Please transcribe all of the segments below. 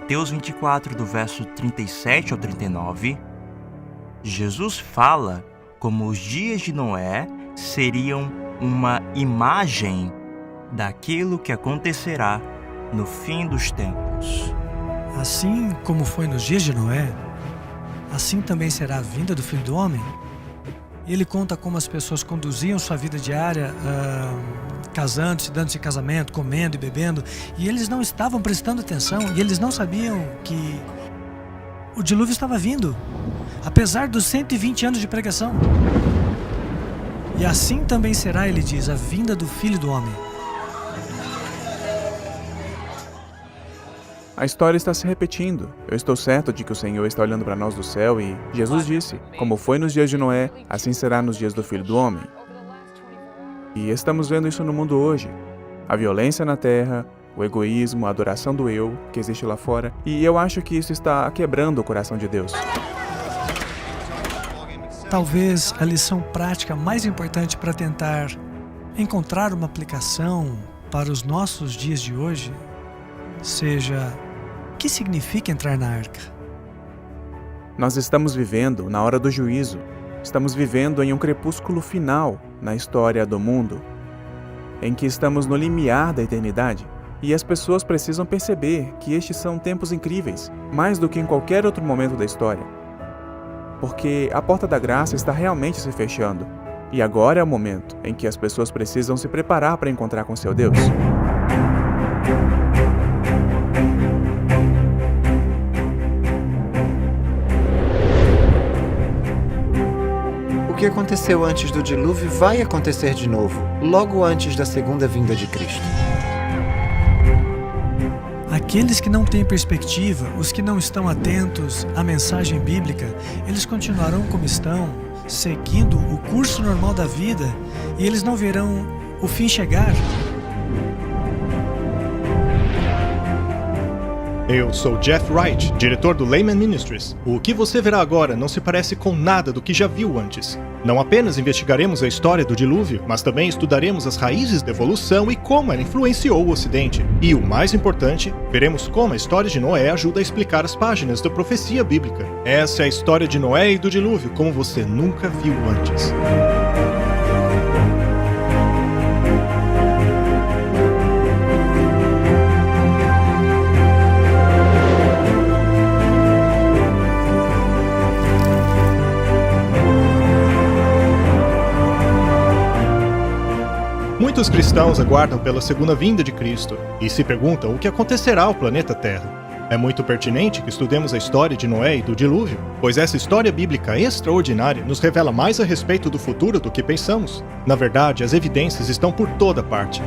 Mateus 24, do verso 37 ao 39, Jesus fala como os dias de Noé seriam uma imagem daquilo que acontecerá no fim dos tempos. Assim como foi nos dias de Noé, assim também será a vinda do Filho do Homem. Ele conta como as pessoas conduziam sua vida diária, casando-se, dando-se casamento, comendo e bebendo, e eles não estavam prestando atenção, e eles não sabiam que o dilúvio estava vindo, apesar dos 120 anos de pregação. E assim também será, ele diz, a vinda do Filho do Homem. A história está se repetindo. Eu estou certo de que o Senhor está olhando para nós do céu e Jesus disse, como foi nos dias de Noé, assim será nos dias do Filho do Homem. E estamos vendo isso no mundo hoje. A violência na terra, o egoísmo, a adoração do eu que existe lá fora. E eu acho que isso está quebrando o coração de Deus. Talvez a lição prática mais importante para tentar encontrar uma aplicação para os nossos dias de hoje seja: o que significa entrar na arca? Nós estamos vivendo na hora do juízo. Estamos vivendo em um crepúsculo final na história do mundo, em que estamos no limiar da eternidade. E as pessoas precisam perceber que estes são tempos incríveis, mais do que em qualquer outro momento da história. Porque a porta da graça está realmente se fechando. E agora é o momento em que as pessoas precisam se preparar para encontrar com seu Deus. O que aconteceu antes do dilúvio vai acontecer de novo, logo antes da segunda vinda de Cristo. Aqueles que não têm perspectiva, os que não estão atentos à mensagem bíblica, eles continuarão como estão, seguindo o curso normal da vida, e eles não verão o fim chegar. Eu sou Jeff Wright, diretor do Layman Ministries. O que você verá agora não se parece com nada do que já viu antes. Não apenas investigaremos a história do dilúvio, mas também estudaremos as raízes da evolução e como ela influenciou o Ocidente. E o mais importante, veremos como a história de Noé ajuda a explicar as páginas da profecia bíblica. Essa é a história de Noé e do dilúvio como você nunca viu antes. Muitos cristãos aguardam pela segunda vinda de Cristo e se perguntam o que acontecerá ao planeta Terra. É muito pertinente que estudemos a história de Noé e do dilúvio, pois essa história bíblica extraordinária nos revela mais a respeito do futuro do que pensamos. Na verdade, as evidências estão por toda parte.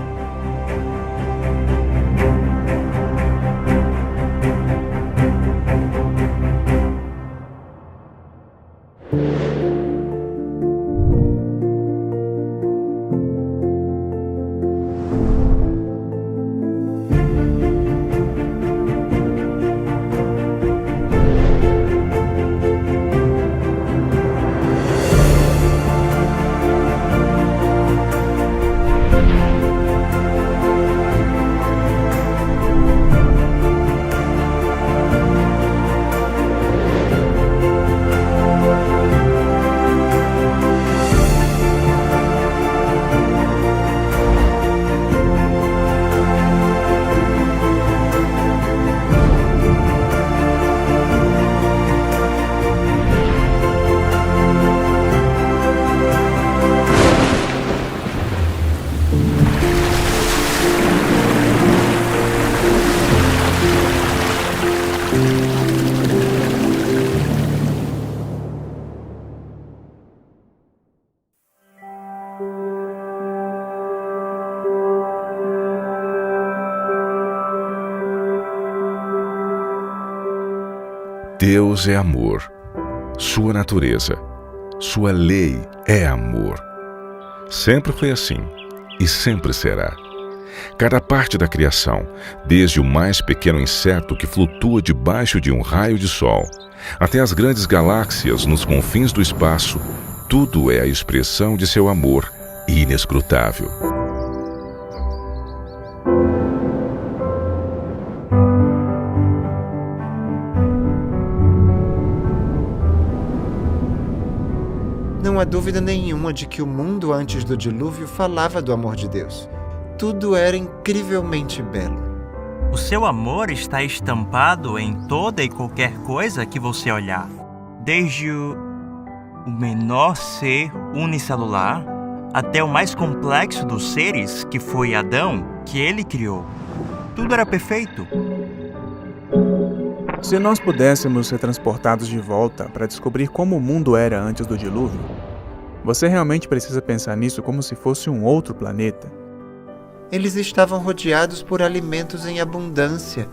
Deus é amor. Sua natureza, sua lei é amor. Sempre foi assim e sempre será. Cada parte da criação, desde o mais pequeno inseto que flutua debaixo de um raio de sol, até as grandes galáxias nos confins do espaço, tudo é a expressão de seu amor inescrutável. Não há dúvida nenhuma de que o mundo antes do dilúvio falava do amor de Deus. Tudo era incrivelmente belo. O seu amor está estampado em toda e qualquer coisa que você olhar. Desde o menor ser unicelular até o mais complexo dos seres, que foi Adão, que ele criou. Tudo era perfeito. Se nós pudéssemos ser transportados de volta para descobrir como o mundo era antes do dilúvio, você realmente precisa pensar nisso como se fosse um outro planeta. Eles estavam rodeados por alimentos em abundância.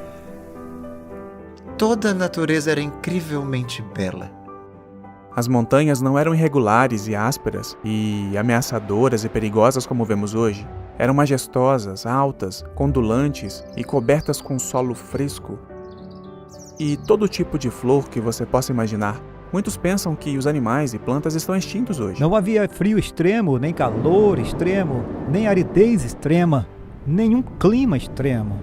Toda a natureza era incrivelmente bela. As montanhas não eram irregulares e ásperas e ameaçadoras e perigosas como vemos hoje. Eram majestosas, altas, ondulantes e cobertas com solo fresco. E todo tipo de flor que você possa imaginar. Muitos pensam que os animais e plantas estão extintos hoje. Não havia frio extremo, nem calor extremo, nem aridez extrema, nenhum clima extremo.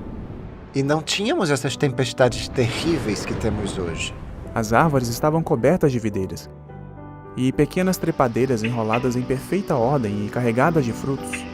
E não tínhamos essas tempestades terríveis que temos hoje. As árvores estavam cobertas de videiras e pequenas trepadeiras enroladas em perfeita ordem e carregadas de frutos.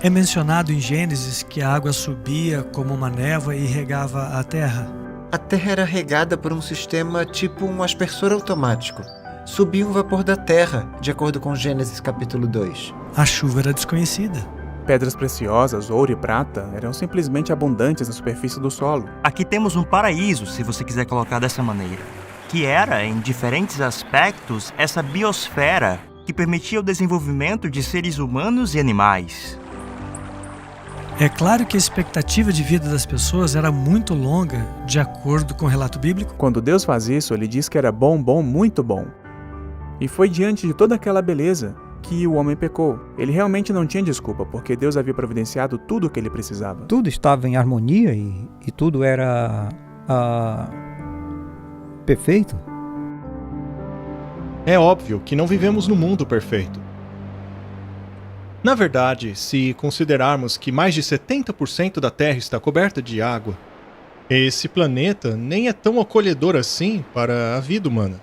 É mencionado em Gênesis que a água subia como uma névoa e regava a terra. A terra era regada por um sistema tipo um aspersor automático. Subia um vapor da terra, de acordo com Gênesis capítulo 2. A chuva era desconhecida. Pedras preciosas, ouro e prata, eram simplesmente abundantes na superfície do solo. Aqui temos um paraíso, se você quiser colocar dessa maneira, que era, em diferentes aspectos, essa biosfera que permitia o desenvolvimento de seres humanos e animais. É claro que a expectativa de vida das pessoas era muito longa, de acordo com o relato bíblico. Quando Deus faz isso, ele diz que era bom, muito bom. E foi diante de toda aquela beleza que o homem pecou. Ele realmente não tinha desculpa, porque Deus havia providenciado tudo o que ele precisava. Tudo estava em harmonia e tudo era perfeito. É óbvio que não vivemos no mundo perfeito. Na verdade, se considerarmos que mais de 70% da Terra está coberta de água, esse planeta nem é tão acolhedor assim para a vida humana.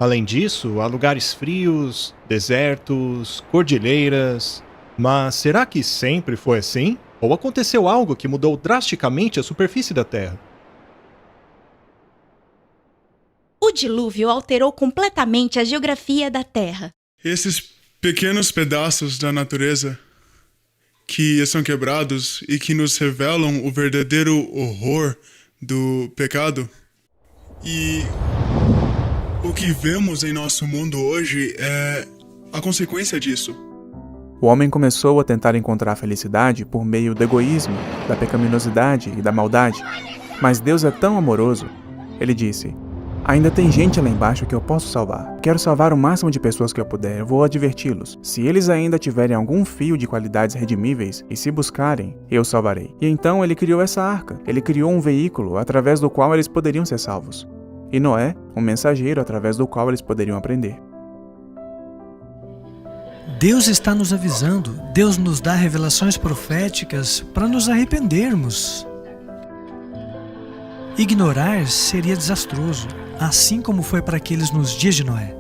Além disso, há lugares frios, desertos, cordilheiras. Mas será que sempre foi assim? Ou aconteceu algo que mudou drasticamente a superfície da Terra? O dilúvio alterou completamente a geografia da Terra. Esses pequenos pedaços da natureza que são quebrados e que nos revelam o verdadeiro horror do pecado. E o que vemos em nosso mundo hoje é a consequência disso. O homem começou a tentar encontrar a felicidade por meio do egoísmo, da pecaminosidade e da maldade. Mas Deus é tão amoroso. Ele disse: ainda tem gente lá embaixo que eu posso salvar. Quero salvar o máximo de pessoas que eu puder. Eu vou adverti-los. Se eles ainda tiverem algum fio de qualidades redimíveis e se buscarem, eu salvarei. E então ele criou essa arca. Ele criou um veículo através do qual eles poderiam ser salvos. E Noé, um mensageiro através do qual eles poderiam aprender. Deus está nos avisando. Deus nos dá revelações proféticas para nos arrependermos. Ignorar seria desastroso, assim como foi para aqueles nos dias de Noé.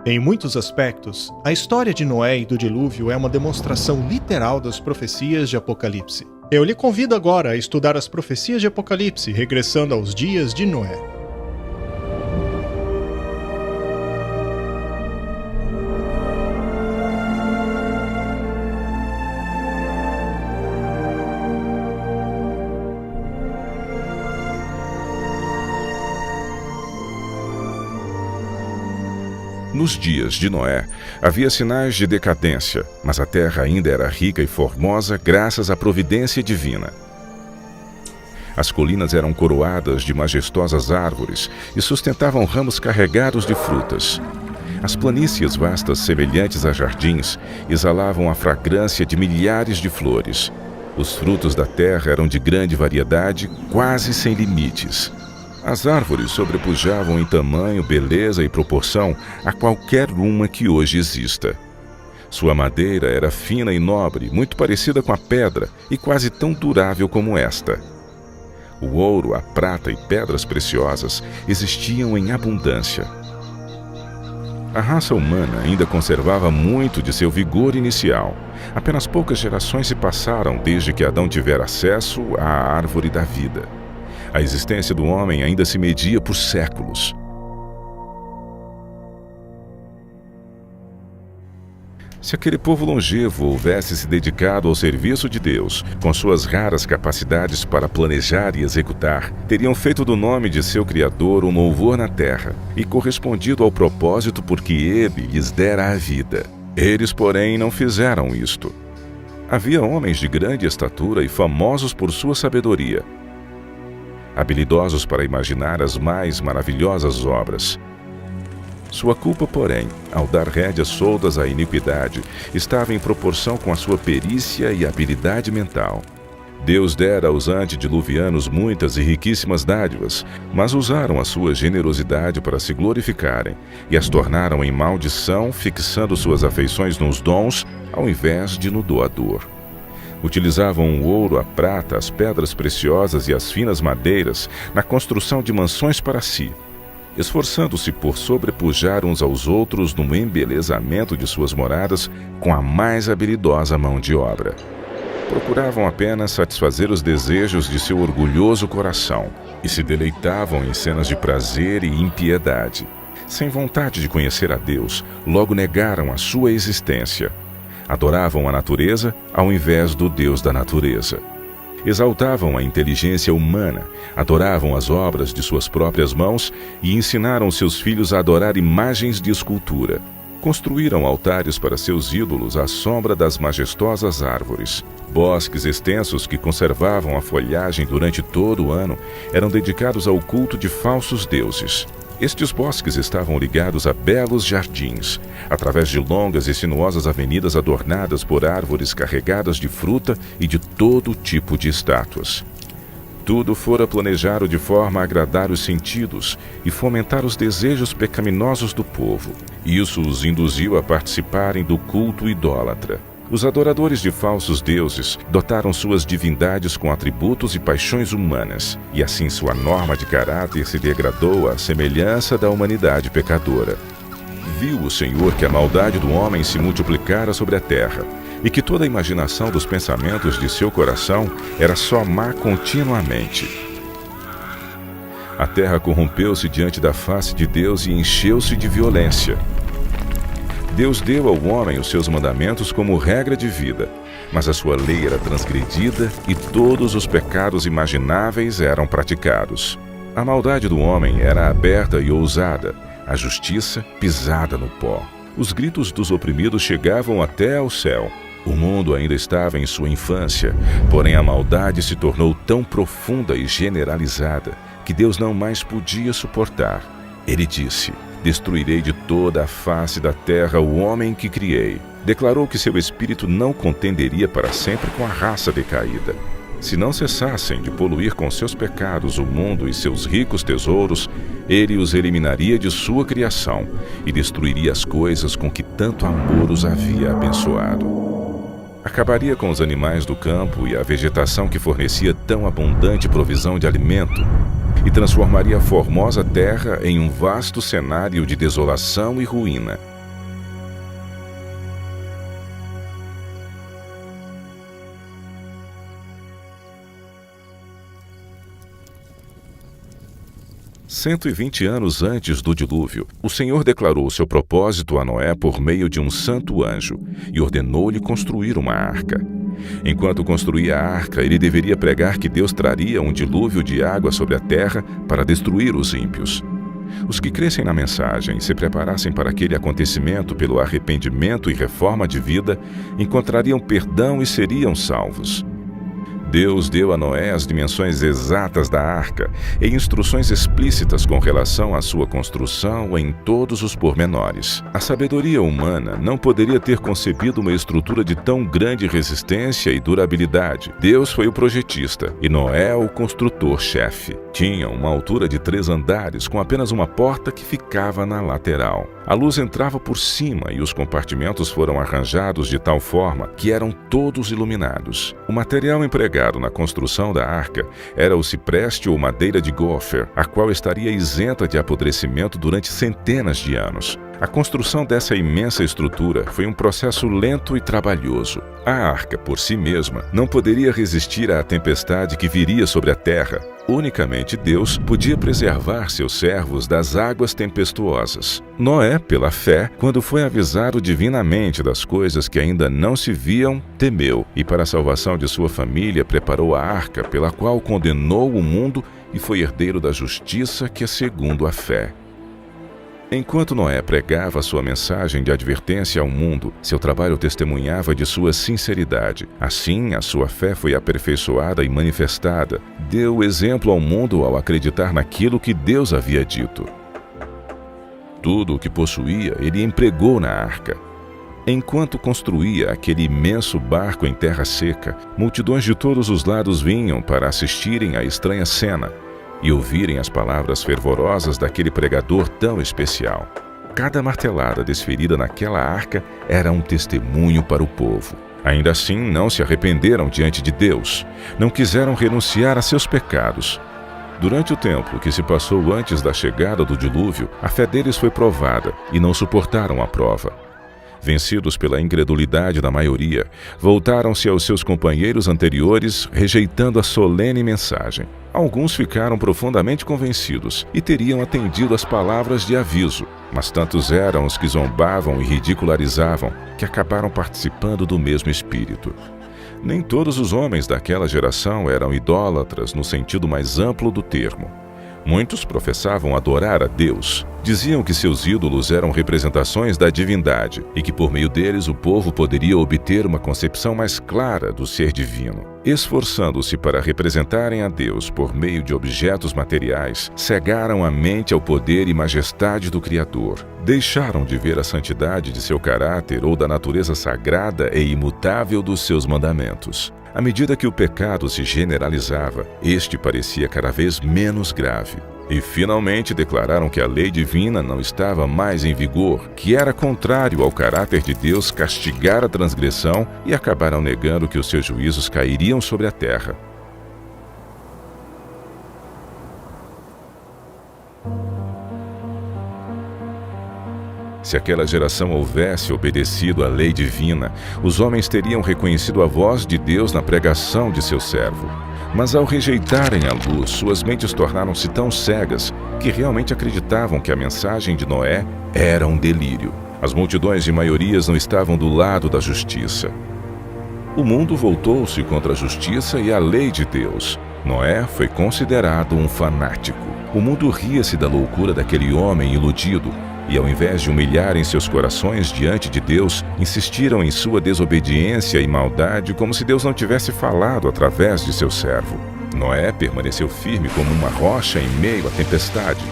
Em muitos aspectos, a história de Noé e do dilúvio é uma demonstração literal das profecias de Apocalipse. Eu lhe convido agora a estudar as profecias de Apocalipse, regressando aos dias de Noé. Nos dias de Noé, havia sinais de decadência, mas a terra ainda era rica e formosa graças à providência divina. As colinas eram coroadas de majestosas árvores e sustentavam ramos carregados de frutas. As planícies vastas, semelhantes a jardins, exalavam a fragrância de milhares de flores. Os frutos da terra eram de grande variedade, quase sem limites. As árvores sobrepujavam em tamanho, beleza e proporção a qualquer uma que hoje exista. Sua madeira era fina e nobre, muito parecida com a pedra e quase tão durável como esta. O ouro, a prata e pedras preciosas existiam em abundância. A raça humana ainda conservava muito de seu vigor inicial. Apenas poucas gerações se passaram desde que Adão tivera acesso à árvore da vida. A existência do homem ainda se media por séculos. Se aquele povo longevo houvesse se dedicado ao serviço de Deus, com suas raras capacidades para planejar e executar, teriam feito do nome de seu Criador um louvor na terra e correspondido ao propósito por que Ele lhes dera a vida. Eles, porém, não fizeram isto. Havia homens de grande estatura e famosos por sua sabedoria, habilidosos para imaginar as mais maravilhosas obras. Sua culpa, porém, ao dar rédeas soltas à iniquidade, estava em proporção com a sua perícia e habilidade mental. Deus dera aos antediluvianos muitas e riquíssimas dádivas, mas usaram a sua generosidade para se glorificarem e as tornaram em maldição, fixando suas afeições nos dons ao invés de no doador. Utilizavam o ouro, a prata, as pedras preciosas e as finas madeiras na construção de mansões para si, esforçando-se por sobrepujar uns aos outros no embelezamento de suas moradas com a mais habilidosa mão de obra. Procuravam apenas satisfazer os desejos de seu orgulhoso coração e se deleitavam em cenas de prazer e impiedade. Sem vontade de conhecer a Deus, logo negaram a sua existência. Adoravam a natureza ao invés do Deus da natureza. Exaltavam a inteligência humana, adoravam as obras de suas próprias mãos e ensinaram seus filhos a adorar imagens de escultura. Construíram altares para seus ídolos à sombra das majestosas árvores. Bosques extensos que conservavam a folhagem durante todo o ano eram dedicados ao culto de falsos deuses. Estes bosques estavam ligados a belos jardins, através de longas e sinuosas avenidas adornadas por árvores carregadas de fruta e de todo tipo de estátuas. Tudo fora planejado de forma a agradar os sentidos e fomentar os desejos pecaminosos do povo. Isso os induziu a participarem do culto idólatra. Os adoradores de falsos deuses dotaram suas divindades com atributos e paixões humanas, e assim sua norma de caráter se degradou à semelhança da humanidade pecadora. Viu o Senhor que a maldade do homem se multiplicara sobre a terra, e que toda a imaginação dos pensamentos de seu coração era só má continuamente. A terra corrompeu-se diante da face de Deus e encheu-se de violência. Deus deu ao homem os seus mandamentos como regra de vida, mas a sua lei era transgredida e todos os pecados imagináveis eram praticados. A maldade do homem era aberta e ousada, a justiça pisada no pó. Os gritos dos oprimidos chegavam até ao céu. O mundo ainda estava em sua infância, porém a maldade se tornou tão profunda e generalizada que Deus não mais podia suportar. Ele disse: destruirei de toda a face da terra o homem que criei. Declarou que seu espírito não contenderia para sempre com a raça decaída. Se não cessassem de poluir com seus pecados o mundo e seus ricos tesouros, ele os eliminaria de sua criação e destruiria as coisas com que tanto amor os havia abençoado. Acabaria com os animais do campo e a vegetação que fornecia tão abundante provisão de alimento, e transformaria a formosa terra em um vasto cenário de desolação e ruína. "120 anos antes do dilúvio, o Senhor declarou seu propósito a Noé por meio de um santo anjo e ordenou-lhe construir uma arca. Enquanto construía a arca, ele deveria pregar que Deus traria um dilúvio de água sobre a terra para destruir os ímpios. Os que crescem na mensagem e se preparassem para aquele acontecimento pelo arrependimento e reforma de vida, encontrariam perdão e seriam salvos. Deus deu a Noé as dimensões exatas da arca e instruções explícitas com relação à sua construção em todos os pormenores. A sabedoria humana não poderia ter concebido uma estrutura de tão grande resistência e durabilidade. Deus foi o projetista e Noé o construtor-chefe. Tinha uma altura de 3 andares com apenas uma porta que ficava na lateral. A luz entrava por cima e os compartimentos foram arranjados de tal forma que eram todos iluminados. O material empregado empregado na construção da arca era o cipreste ou madeira de gopher, a qual estaria isenta de apodrecimento durante centenas de anos. A construção dessa imensa estrutura foi um processo lento e trabalhoso. A arca, por si mesma, não poderia resistir à tempestade que viria sobre a terra. Unicamente Deus podia preservar seus servos das águas tempestuosas. Noé, pela fé, quando foi avisado divinamente das coisas que ainda não se viam, temeu, e para a salvação de sua família preparou a arca, pela qual condenou o mundo e foi herdeiro da justiça que é segundo a fé. Enquanto Noé pregava sua mensagem de advertência ao mundo, seu trabalho testemunhava de sua sinceridade. Assim, a sua fé foi aperfeiçoada e manifestada. Deu exemplo ao mundo ao acreditar naquilo que Deus havia dito. Tudo o que possuía, ele empregou na arca. Enquanto construía aquele imenso barco em terra seca, multidões de todos os lados vinham para assistirem à estranha cena e ouvirem as palavras fervorosas daquele pregador tão especial. Cada martelada desferida naquela arca era um testemunho para o povo. Ainda assim, não se arrependeram diante de Deus, não quiseram renunciar a seus pecados. Durante o tempo que se passou antes da chegada do dilúvio, a fé deles foi provada e não suportaram a prova. Vencidos pela incredulidade da maioria, voltaram-se aos seus companheiros anteriores, rejeitando a solene mensagem. Alguns ficaram profundamente convencidos e teriam atendido às palavras de aviso, mas tantos eram os que zombavam e ridicularizavam que acabaram participando do mesmo espírito. Nem todos os homens daquela geração eram idólatras no sentido mais amplo do termo. Muitos professavam adorar a Deus. Diziam que seus ídolos eram representações da divindade e que por meio deles o povo poderia obter uma concepção mais clara do ser divino. Esforçando-se para representarem a Deus por meio de objetos materiais, cegaram a mente ao poder e majestade do Criador. Deixaram de ver a santidade de seu caráter ou da natureza sagrada e imutável dos seus mandamentos. À medida que o pecado se generalizava, este parecia cada vez menos grave. E finalmente declararam que a lei divina não estava mais em vigor, que era contrário ao caráter de Deus castigar a transgressão, e acabaram negando que os seus juízos cairiam sobre a terra. Se aquela geração houvesse obedecido à lei divina, os homens teriam reconhecido a voz de Deus na pregação de seu servo. Mas ao rejeitarem a luz, suas mentes tornaram-se tão cegas que realmente acreditavam que a mensagem de Noé era um delírio. As multidões de maiorias não estavam do lado da justiça. O mundo voltou-se contra a justiça e a lei de Deus. Noé foi considerado um fanático. O mundo ria-se da loucura daquele homem iludido. E ao invés de humilharem seus corações diante de Deus, insistiram em sua desobediência e maldade como se Deus não tivesse falado através de seu servo. Noé permaneceu firme como uma rocha em meio à tempestade.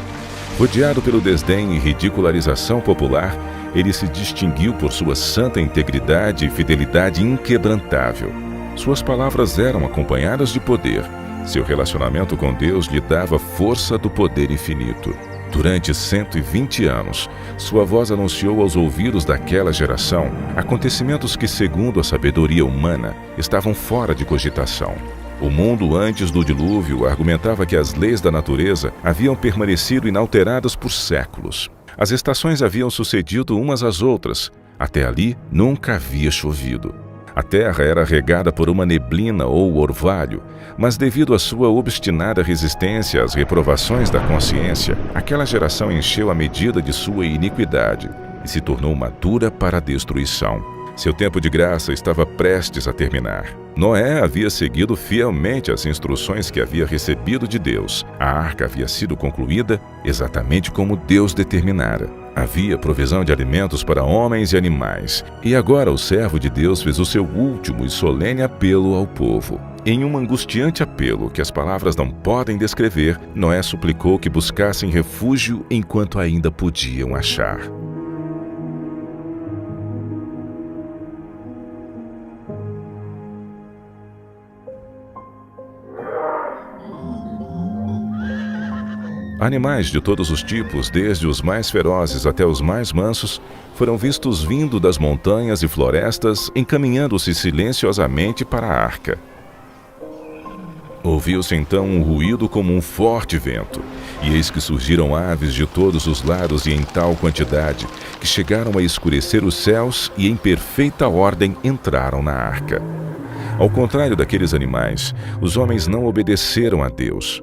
Rodeado pelo desdém e ridicularização popular, ele se distinguiu por sua santa integridade e fidelidade inquebrantável. Suas palavras eram acompanhadas de poder. Seu relacionamento com Deus lhe dava força do poder infinito. Durante 120 anos, sua voz anunciou aos ouvidos daquela geração acontecimentos que, segundo a sabedoria humana, estavam fora de cogitação. O mundo antes do dilúvio argumentava que as leis da natureza haviam permanecido inalteradas por séculos. As estações haviam sucedido umas às outras. Até ali, nunca havia chovido. A terra era regada por uma neblina ou orvalho, mas devido à sua obstinada resistência às reprovações da consciência, aquela geração encheu a medida de sua iniquidade e se tornou madura para a destruição. Seu tempo de graça estava prestes a terminar. Noé havia seguido fielmente as instruções que havia recebido de Deus. A arca havia sido concluída exatamente como Deus determinara. Havia provisão de alimentos para homens e animais. E agora o servo de Deus fez o seu último e solene apelo ao povo. Em um angustiante apelo que as palavras não podem descrever, Noé suplicou que buscassem refúgio enquanto ainda podiam achar. Animais de todos os tipos, desde os mais ferozes até os mais mansos, foram vistos vindo das montanhas e florestas, encaminhando-se silenciosamente para a arca. Ouviu-se então um ruído como um forte vento, e eis que surgiram aves de todos os lados e em tal quantidade, que chegaram a escurecer os céus e em perfeita ordem entraram na arca. Ao contrário daqueles animais, os homens não obedeceram a Deus.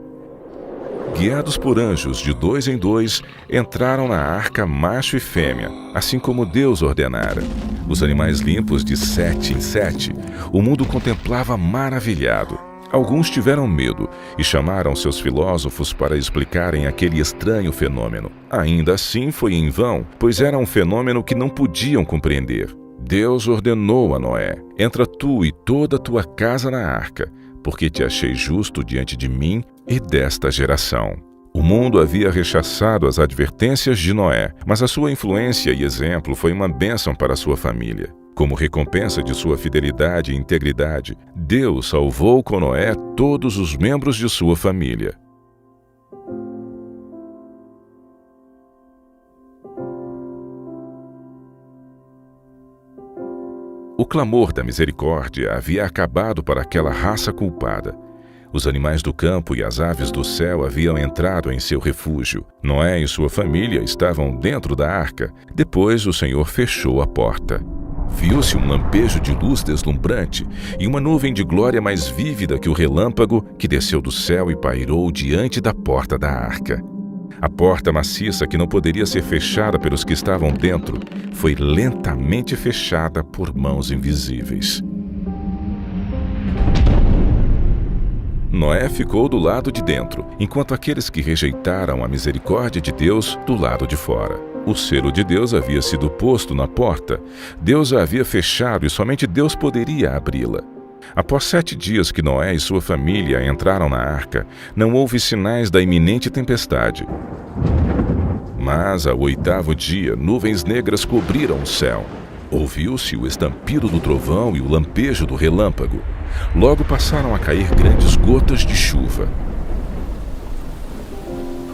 Guiados por anjos de 2 em 2, entraram na arca macho e fêmea, assim como Deus ordenara. Os animais limpos de 7 em 7, o mundo contemplava maravilhado. Alguns tiveram medo e chamaram seus filósofos para explicarem aquele estranho fenômeno. Ainda assim foi em vão, pois era um fenômeno que não podiam compreender. Deus ordenou a Noé: entra tu e toda a tua casa na arca, porque te achei justo diante de mim e desta geração. O mundo havia rechaçado as advertências de Noé, mas a sua influência e exemplo foi uma bênção para a sua família. Como recompensa de sua fidelidade e integridade, Deus salvou com Noé todos os membros de sua família. O clamor da misericórdia havia acabado para aquela raça culpada. Os animais do campo e as aves do céu haviam entrado em seu refúgio. Noé e sua família estavam dentro da arca. Depois o Senhor fechou a porta. Viu-se um lampejo de luz deslumbrante e uma nuvem de glória mais vívida que o relâmpago que desceu do céu e pairou diante da porta da arca. A porta maciça, que não poderia ser fechada pelos que estavam dentro, foi lentamente fechada por mãos invisíveis. Noé ficou do lado de dentro, enquanto aqueles que rejeitaram a misericórdia de Deus do lado de fora. O selo de Deus havia sido posto na porta. Deus a havia fechado e somente Deus poderia abri-la. Após 7 dias que Noé e sua família entraram na arca, não houve sinais da iminente tempestade. Mas, ao 8º dia, nuvens negras cobriram o céu. Ouviu-se o estampido do trovão e o lampejo do relâmpago. Logo passaram a cair grandes gotas de chuva.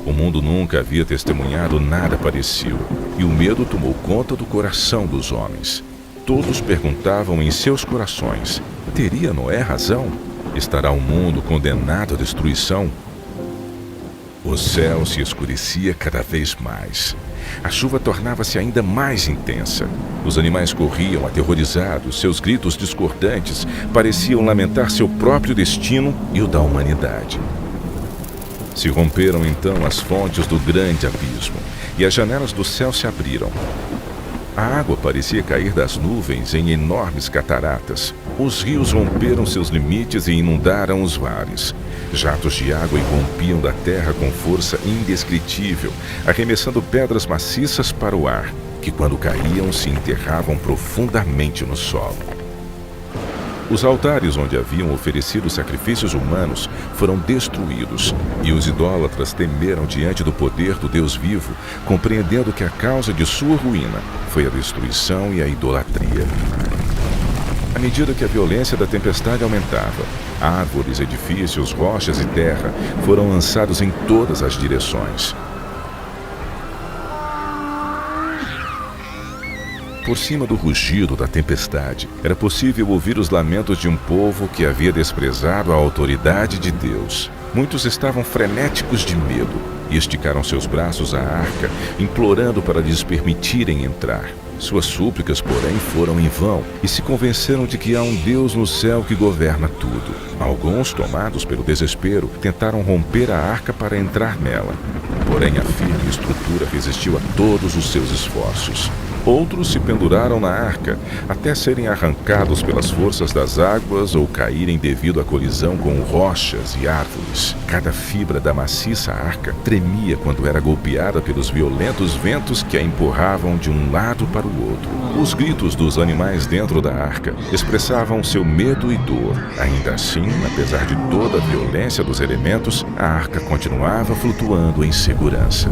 O mundo nunca havia testemunhado nada parecido, e o medo tomou conta do coração dos homens. Todos perguntavam em seus corações: teria Noé razão? Estará o mundo condenado à destruição? O céu se escurecia cada vez mais. A chuva tornava-se ainda mais intensa. Os animais corriam aterrorizados, seus gritos discordantes pareciam lamentar seu próprio destino e o da humanidade. Se romperam então as fontes do grande abismo, e as janelas do céu se abriram. A água parecia cair das nuvens em enormes cataratas. Os rios romperam seus limites e inundaram os mares. Jatos de água irrompiam da terra com força indescritível, arremessando pedras maciças para o ar, que quando caíam se enterravam profundamente no solo. Os altares onde haviam oferecido sacrifícios humanos foram destruídos, e os idólatras temeram diante do poder do Deus vivo, compreendendo que a causa de sua ruína foi a destruição e a idolatria. À medida que a violência da tempestade aumentava, árvores, edifícios, rochas e terra foram lançados em todas as direções. Por cima do rugido da tempestade, era possível ouvir os lamentos de um povo que havia desprezado a autoridade de Deus. Muitos estavam frenéticos de medo e esticaram seus braços à arca, implorando para lhes permitirem entrar. Suas súplicas, porém, foram em vão e se convenceram de que há um Deus no céu que governa tudo. Alguns, tomados pelo desespero, tentaram romper a arca para entrar nela. Porém, a firme estrutura resistiu a todos os seus esforços. Outros se penduraram na arca, até serem arrancados pelas forças das águas ou caírem devido à colisão com rochas e árvores. Cada fibra da maciça arca tremia quando era golpeada pelos violentos ventos que a empurravam de um lado para o outro. Os gritos dos animais dentro da arca expressavam seu medo e dor. Ainda assim, apesar de toda a violência dos elementos, a arca continuava flutuando em segurança.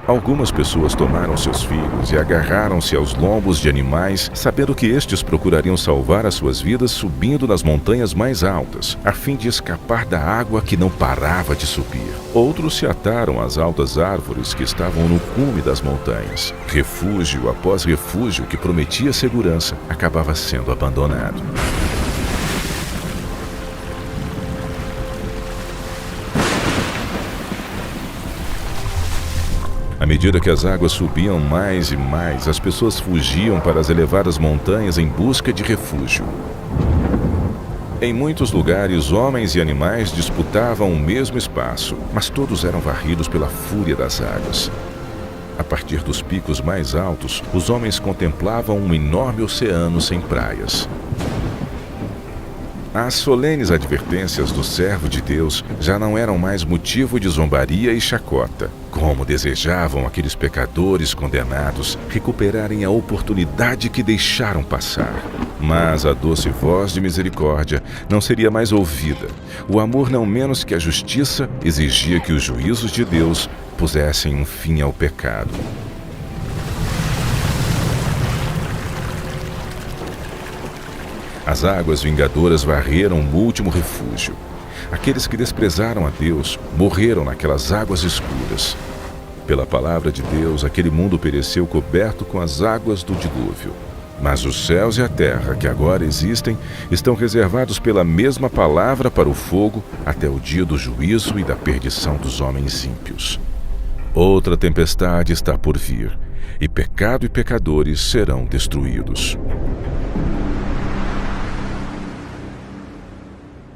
Algumas pessoas tomaram seus filhos e agarraram-se aos lombos de animais, sabendo que estes procurariam salvar as suas vidas subindo nas montanhas mais altas, a fim de escapar da água que não parava de subir. Outros se ataram às altas árvores que estavam no cume das montanhas. Refúgio após refúgio que prometia segurança acabava sendo abandonado. medida que as águas subiam mais e mais, as pessoas fugiam para as elevadas montanhas em busca de refúgio. Em muitos lugares, homens e animais disputavam o mesmo espaço, mas todos eram varridos pela fúria das águas. A partir dos picos mais altos, os homens contemplavam um enorme oceano sem praias. As solenes advertências do servo de Deus já não eram mais motivo de zombaria e chacota. Como desejavam aqueles pecadores condenados recuperarem a oportunidade que deixaram passar. Mas a doce voz de misericórdia não seria mais ouvida. O amor, não menos que a justiça, exigia que os juízos de Deus pusessem um fim ao pecado. As águas vingadoras varreram o último refúgio. Aqueles que desprezaram a Deus morreram naquelas águas escuras. Pela palavra de Deus, aquele mundo pereceu coberto com as águas do dilúvio. Mas os céus e a terra, que agora existem, estão reservados pela mesma palavra para o fogo até o dia do juízo e da perdição dos homens ímpios. Outra tempestade está por vir, e pecado e pecadores serão destruídos.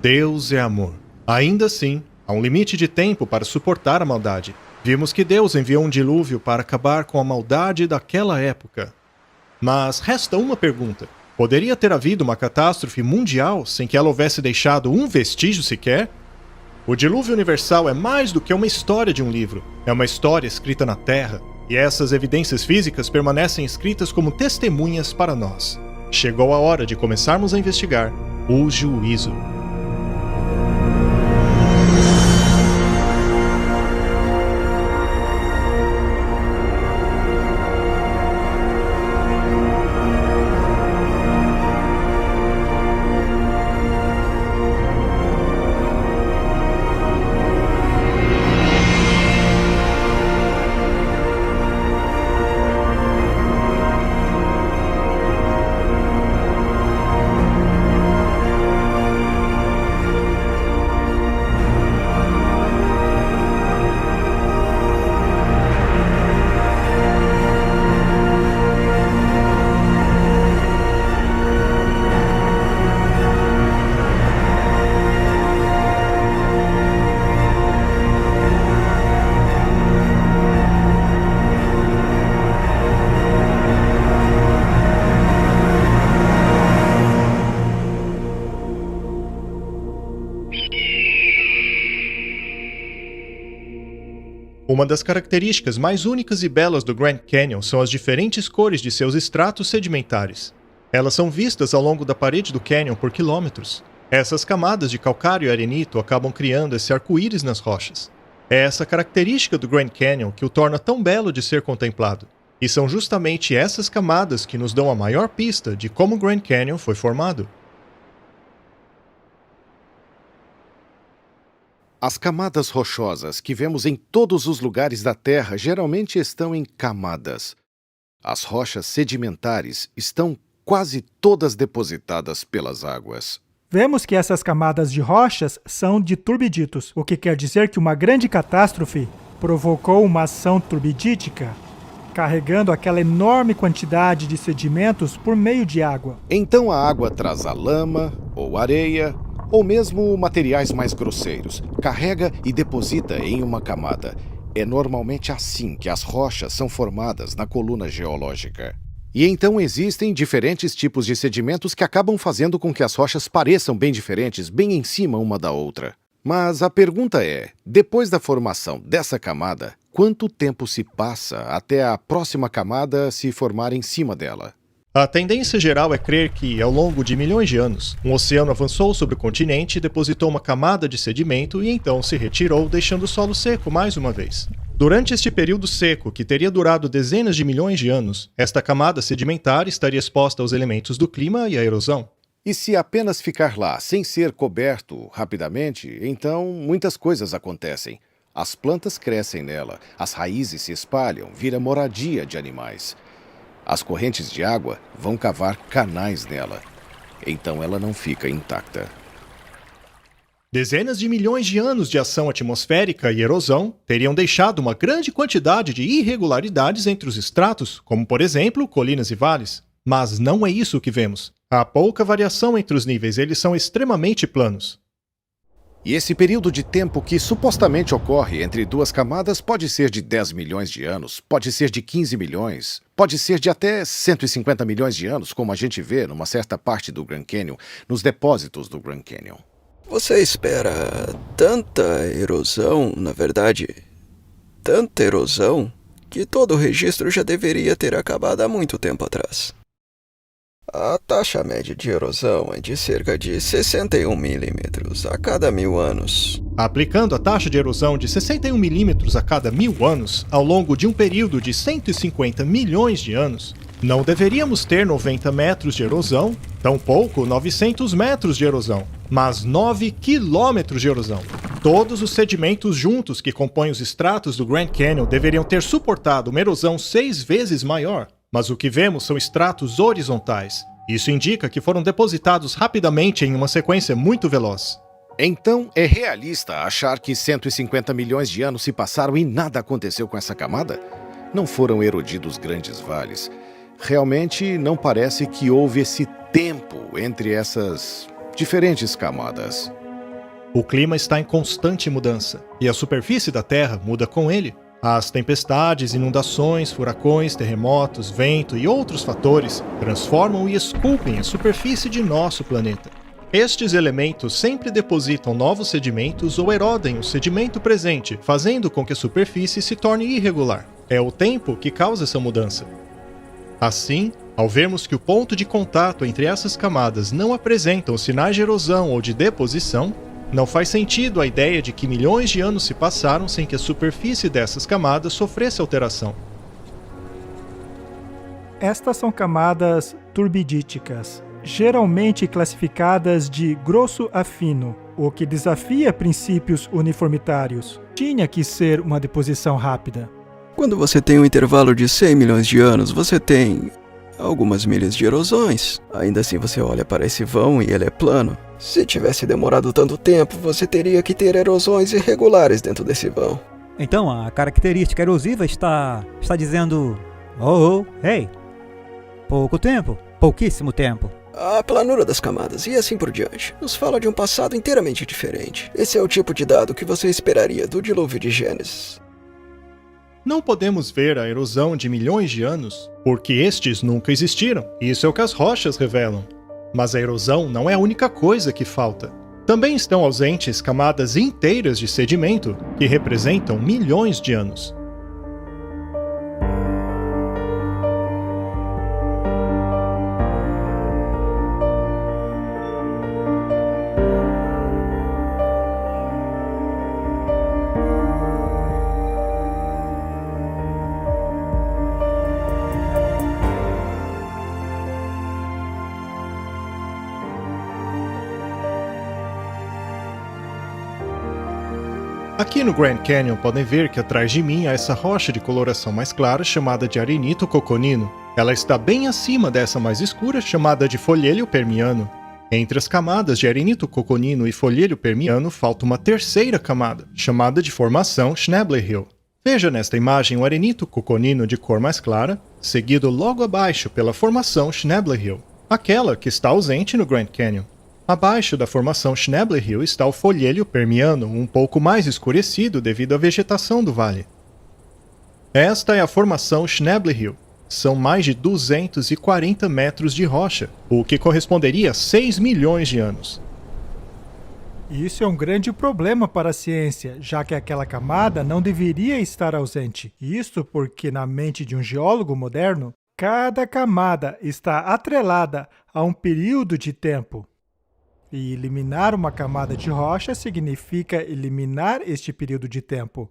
Deus é amor. Ainda assim, há um limite de tempo para suportar a maldade. Vimos que Deus enviou um dilúvio para acabar com a maldade daquela época. Mas resta uma pergunta. Poderia ter havido uma catástrofe mundial sem que ela houvesse deixado um vestígio sequer? O dilúvio universal é mais do que uma história de um livro. É uma história escrita na Terra. E essas evidências físicas permanecem escritas como testemunhas para nós. Chegou a hora de começarmos a investigar o juízo. Uma das características mais únicas e belas do Grand Canyon são as diferentes cores de seus estratos sedimentares. Elas são vistas ao longo da parede do canyon por quilômetros. Essas camadas de calcário e arenito acabam criando esse arco-íris nas rochas. É essa característica do Grand Canyon que o torna tão belo de ser contemplado. E são justamente essas camadas que nos dão a maior pista de como o Grand Canyon foi formado. As camadas rochosas que vemos em todos os lugares da Terra geralmente estão em camadas. As rochas sedimentares estão quase todas depositadas pelas águas. Vemos que essas camadas de rochas são de turbiditos, o que quer dizer que uma grande catástrofe provocou uma ação turbidítica, carregando aquela enorme quantidade de sedimentos por meio de água. Então a água traz a lama ou areia, ou mesmo materiais mais grosseiros, carrega e deposita em uma camada. É normalmente assim que as rochas são formadas na coluna geológica. E então existem diferentes tipos de sedimentos que acabam fazendo com que as rochas pareçam bem diferentes, bem em cima uma da outra. Mas a pergunta é, depois da formação dessa camada, quanto tempo se passa até a próxima camada se formar em cima dela? A tendência geral é crer que, ao longo de milhões de anos, um oceano avançou sobre o continente, depositou uma camada de sedimento e então se retirou, deixando o solo seco mais uma vez. Durante este período seco, que teria durado dezenas de milhões de anos, esta camada sedimentar estaria exposta aos elementos do clima e à erosão. E se apenas ficar lá, sem ser coberto rapidamente, então muitas coisas acontecem. As plantas crescem nela, as raízes se espalham, vira moradia de animais. As correntes de água vão cavar canais nela. Então ela não fica intacta. Dezenas de milhões de anos de ação atmosférica e erosão teriam deixado uma grande quantidade de irregularidades entre os estratos, como, por exemplo, colinas e vales. Mas não é isso que vemos. Há pouca variação entre os níveis, eles são extremamente planos. E esse período de tempo que supostamente ocorre entre duas camadas pode ser de 10 milhões de anos, pode ser de 15 milhões, pode ser de até 150 milhões de anos, como a gente vê numa certa parte do Grand Canyon, nos depósitos do Grand Canyon. Você espera tanta erosão, na verdade, tanta erosão, que todo o registro já deveria ter acabado há muito tempo atrás. A taxa média de erosão é de cerca de 61 milímetros a cada 1000 anos. Aplicando a taxa de erosão de 61 milímetros a cada 1000 anos, ao longo de um período de 150 milhões de anos, não deveríamos ter 90 metros de erosão, tampouco 900 metros de erosão, mas 9 quilômetros de erosão. Todos os sedimentos juntos que compõem os estratos do Grand Canyon deveriam ter suportado uma erosão 6 vezes maior. Mas o que vemos são estratos horizontais. Isso indica que foram depositados rapidamente em uma sequência muito veloz. Então, é realista achar que 150 milhões de anos se passaram e nada aconteceu com essa camada? Não foram erodidos grandes vales. Realmente não parece que houve esse tempo entre essas diferentes camadas. O clima está em constante mudança, e a superfície da Terra muda com ele. As tempestades, inundações, furacões, terremotos, vento e outros fatores transformam e esculpem a superfície de nosso planeta. Estes elementos sempre depositam novos sedimentos ou erodem o sedimento presente, fazendo com que a superfície se torne irregular. É o tempo que causa essa mudança. Assim, ao vermos que o ponto de contato entre essas camadas não apresentam sinais de erosão ou de deposição, não faz sentido a ideia de que milhões de anos se passaram sem que a superfície dessas camadas sofresse alteração. Estas são camadas turbidíticas, geralmente classificadas de grosso a fino, o que desafia princípios uniformitários. Tinha que ser uma deposição rápida. Quando você tem um intervalo de 100 milhões de anos, você tem algumas milhas de erosões. Ainda assim você olha para esse vão e ele é plano. Se tivesse demorado tanto tempo, você teria que ter erosões irregulares dentro desse vão. Então a característica erosiva está dizendo... Hey! Pouco tempo, pouquíssimo tempo. A planura das camadas e assim por diante nos fala de um passado inteiramente diferente. Esse é o tipo de dado que você esperaria do dilúvio de Gênesis. Não podemos ver a erosão de milhões de anos, porque estes nunca existiram. Isso é o que as rochas revelam. Mas a erosão não é a única coisa que falta. Também estão ausentes camadas inteiras de sedimento, que representam milhões de anos. Aqui no Grand Canyon podem ver que atrás de mim há essa rocha de coloração mais clara chamada de arenito coconino. Ela está bem acima dessa mais escura chamada de folhelho permiano. Entre as camadas de arenito coconino e folhelho permiano falta uma terceira camada, chamada de formação Schnabel Hill. Veja nesta imagem o arenito coconino de cor mais clara, seguido logo abaixo pela formação Schnabel Hill, aquela que está ausente no Grand Canyon. Abaixo da formação Schnabel Hill está o folhelho permiano, um pouco mais escurecido devido à vegetação do vale. Esta é a formação Schnabel Hill. São mais de 240 metros de rocha, o que corresponderia a 6 milhões de anos. Isso é um grande problema para a ciência, já que aquela camada não deveria estar ausente. Isso porque, na mente de um geólogo moderno, cada camada está atrelada a um período de tempo. E eliminar uma camada de rocha significa eliminar este período de tempo.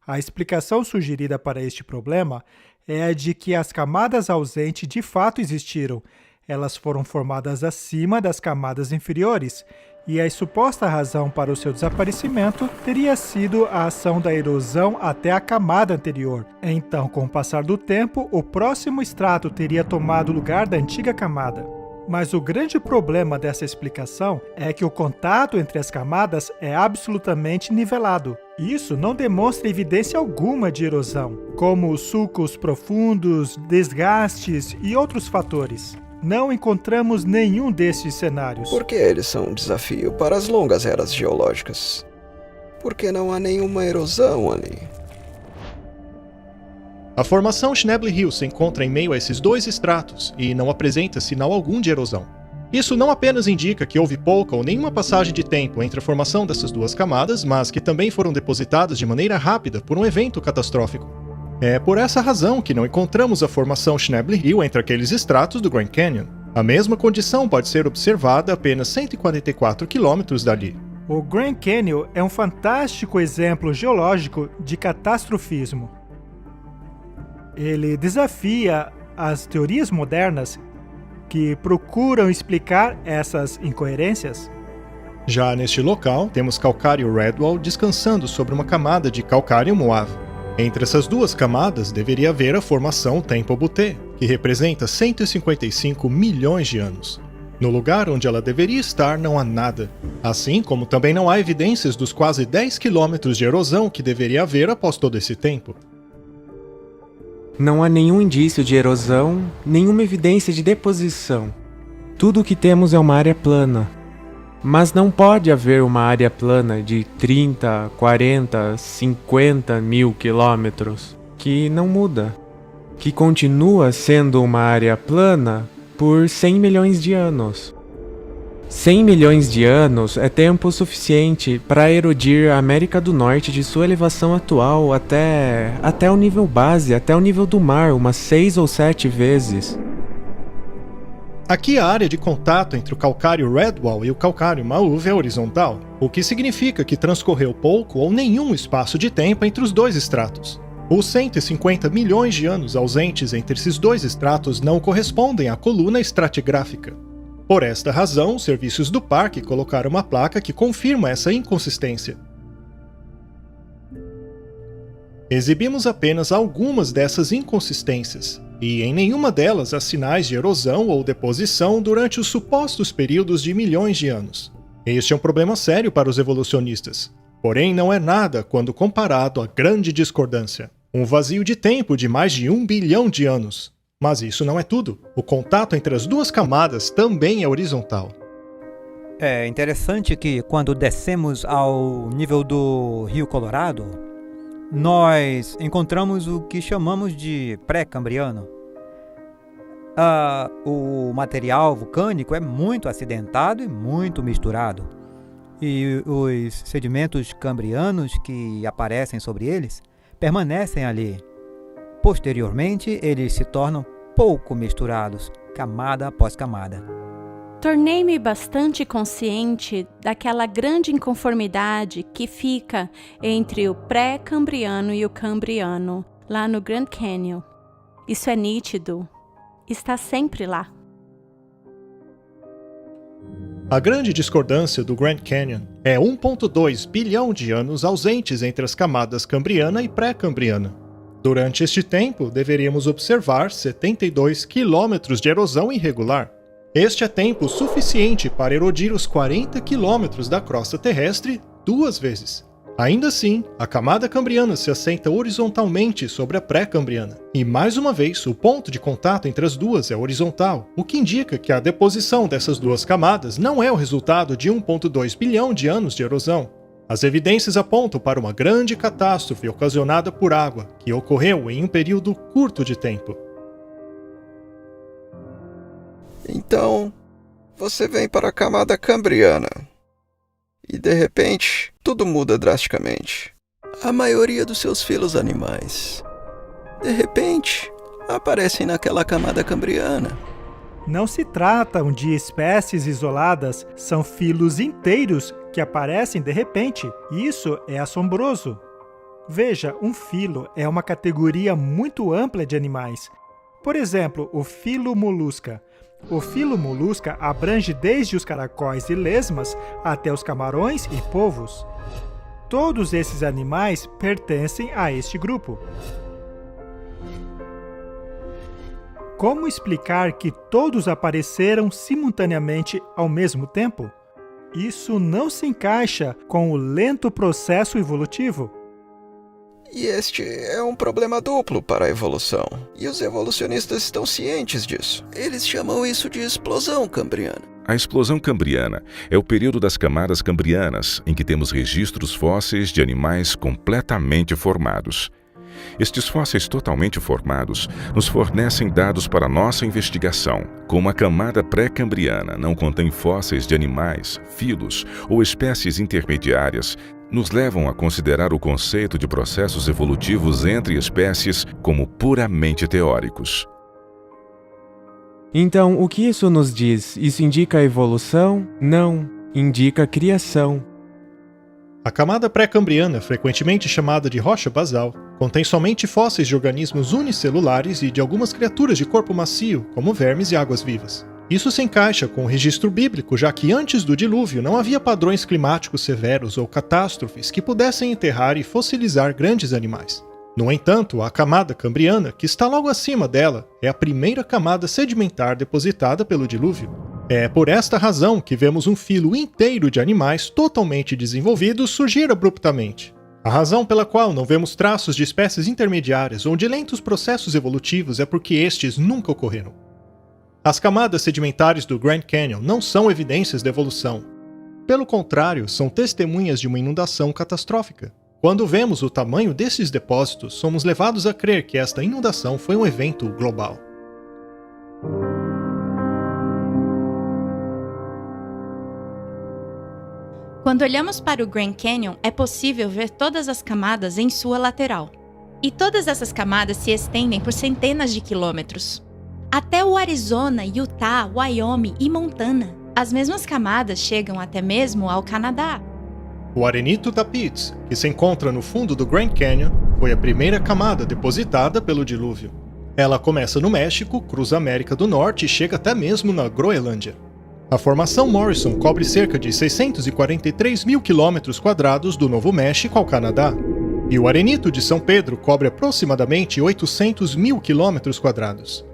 A explicação sugerida para este problema é a de que as camadas ausentes de fato existiram. Elas foram formadas acima das camadas inferiores, e a suposta razão para o seu desaparecimento teria sido a ação da erosão até a camada anterior. Então, com o passar do tempo, o próximo estrato teria tomado o lugar da antiga camada. Mas o grande problema dessa explicação é que o contato entre as camadas é absolutamente nivelado. Isso não demonstra evidência alguma de erosão, como sulcos profundos, desgastes e outros fatores. Não encontramos nenhum desses cenários. Porque eles são um desafio para as longas eras geológicas. Porque não há nenhuma erosão ali. A formação Schnebly Hill se encontra em meio a esses dois estratos e não apresenta sinal algum de erosão. Isso não apenas indica que houve pouca ou nenhuma passagem de tempo entre a formação dessas duas camadas, mas que também foram depositadas de maneira rápida por um evento catastrófico. É por essa razão que não encontramos a formação Schnebly Hill entre aqueles estratos do Grand Canyon. A mesma condição pode ser observada a apenas 144 quilômetros dali. O Grand Canyon é um fantástico exemplo geológico de catastrofismo. Ele desafia as teorias modernas que procuram explicar essas incoerências. Já neste local, temos calcário Redwall descansando sobre uma camada de calcário Moave. Entre essas duas camadas deveria haver a formação Temple Butte, que representa 155 milhões de anos. No lugar onde ela deveria estar não há nada, assim como também não há evidências dos quase 10 quilômetros de erosão que deveria haver após todo esse tempo. Não há nenhum indício de erosão, nenhuma evidência de deposição. Tudo o que temos é uma área plana. Mas não pode haver uma área plana de 30, 40, 50 mil quilômetros que não muda, que continua sendo uma área plana por 100 milhões de anos. 100 milhões de anos é tempo suficiente para erodir a América do Norte de sua elevação atual até o nível base, até o nível do mar, umas 6 ou 7 vezes. Aqui a área de contato entre o calcário Redwall e o calcário Mauve é horizontal, o que significa que transcorreu pouco ou nenhum espaço de tempo entre os dois estratos. Os 150 milhões de anos ausentes entre esses dois estratos não correspondem à coluna estratigráfica. Por esta razão, os serviços do parque colocaram uma placa que confirma essa inconsistência. Exibimos apenas algumas dessas inconsistências, e em nenhuma delas há sinais de erosão ou deposição durante os supostos períodos de milhões de anos. Este é um problema sério para os evolucionistas, porém não é nada quando comparado à grande discordância, um vazio de tempo de mais de 1 bilhão de anos. Mas isso não é tudo. O contato entre as duas camadas também é horizontal. É interessante que quando descemos ao nível do Rio Colorado, nós encontramos o que chamamos de pré-cambriano. O material vulcânico é muito acidentado e muito misturado. E os sedimentos cambrianos que aparecem sobre eles permanecem ali. Posteriormente, eles se tornam pouco misturados, camada após camada. Tornei-me bastante consciente daquela grande inconformidade que fica entre o pré-cambriano e o cambriano, lá no Grand Canyon. Isso é nítido. Está sempre lá. A grande discordância do Grand Canyon é 1,2 bilhão de anos ausentes entre as camadas cambriana e pré-cambriana. Durante este tempo, deveríamos observar 72 quilômetros de erosão irregular. Este é tempo suficiente para erodir os 40 quilômetros da crosta terrestre 2 vezes. Ainda assim, a camada cambriana se assenta horizontalmente sobre a pré-cambriana. E mais uma vez, o ponto de contato entre as duas é horizontal, o que indica que a deposição dessas duas camadas não é o resultado de 1,2 bilhão de anos de erosão. As evidências apontam para uma grande catástrofe ocasionada por água, que ocorreu em um período curto de tempo. Então, você vem para a camada cambriana. E de repente, tudo muda drasticamente. A maioria dos seus filhos animais, de repente, aparecem naquela camada cambriana. Não se tratam de espécies isoladas, são filos inteiros que aparecem de repente. Isso é assombroso. Veja, um filo é uma categoria muito ampla de animais. Por exemplo, o filo Molusca. O filo Molusca abrange desde os caracóis e lesmas até os camarões e polvos. Todos esses animais pertencem a este grupo. Como explicar que todos apareceram simultaneamente ao mesmo tempo? Isso não se encaixa com o lento processo evolutivo. E este é um problema duplo para a evolução, e os evolucionistas estão cientes disso. Eles chamam isso de explosão cambriana. A explosão cambriana é o período das camadas cambrianas em que temos registros fósseis de animais completamente formados. Estes fósseis totalmente formados nos fornecem dados para nossa investigação. Como a camada pré-cambriana não contém fósseis de animais, filos ou espécies intermediárias, nos levam a considerar o conceito de processos evolutivos entre espécies como puramente teóricos. Então, o que isso nos diz? Isso indica evolução? Não, indica criação. A camada pré-cambriana, frequentemente chamada de rocha basal, contém somente fósseis de organismos unicelulares e de algumas criaturas de corpo macio, como vermes e águas-vivas. Isso se encaixa com o registro bíblico, já que antes do dilúvio não havia padrões climáticos severos ou catástrofes que pudessem enterrar e fossilizar grandes animais. No entanto, a camada cambriana, que está logo acima dela, é a primeira camada sedimentar depositada pelo dilúvio. É por esta razão que vemos um filo inteiro de animais totalmente desenvolvidos surgir abruptamente. A razão pela qual não vemos traços de espécies intermediárias ou de lentos processos evolutivos é porque estes nunca ocorreram. As camadas sedimentares do Grand Canyon não são evidências da evolução. Pelo contrário, são testemunhas de uma inundação catastrófica. Quando vemos o tamanho desses depósitos, somos levados a crer que esta inundação foi um evento global. Quando olhamos para o Grand Canyon, é possível ver todas as camadas em sua lateral. E todas essas camadas se estendem por centenas de quilômetros. Até o Arizona, Utah, Wyoming e Montana. As mesmas camadas chegam até mesmo ao Canadá. O arenito da Pitts, que se encontra no fundo do Grand Canyon, foi a primeira camada depositada pelo dilúvio. Ela começa no México, cruza a América do Norte e chega até mesmo na Groenlândia. A formação Morrison cobre cerca de 643 mil quilômetros quadrados do Novo México ao Canadá. E o arenito de São Pedro cobre aproximadamente 800 mil quilômetros quadrados.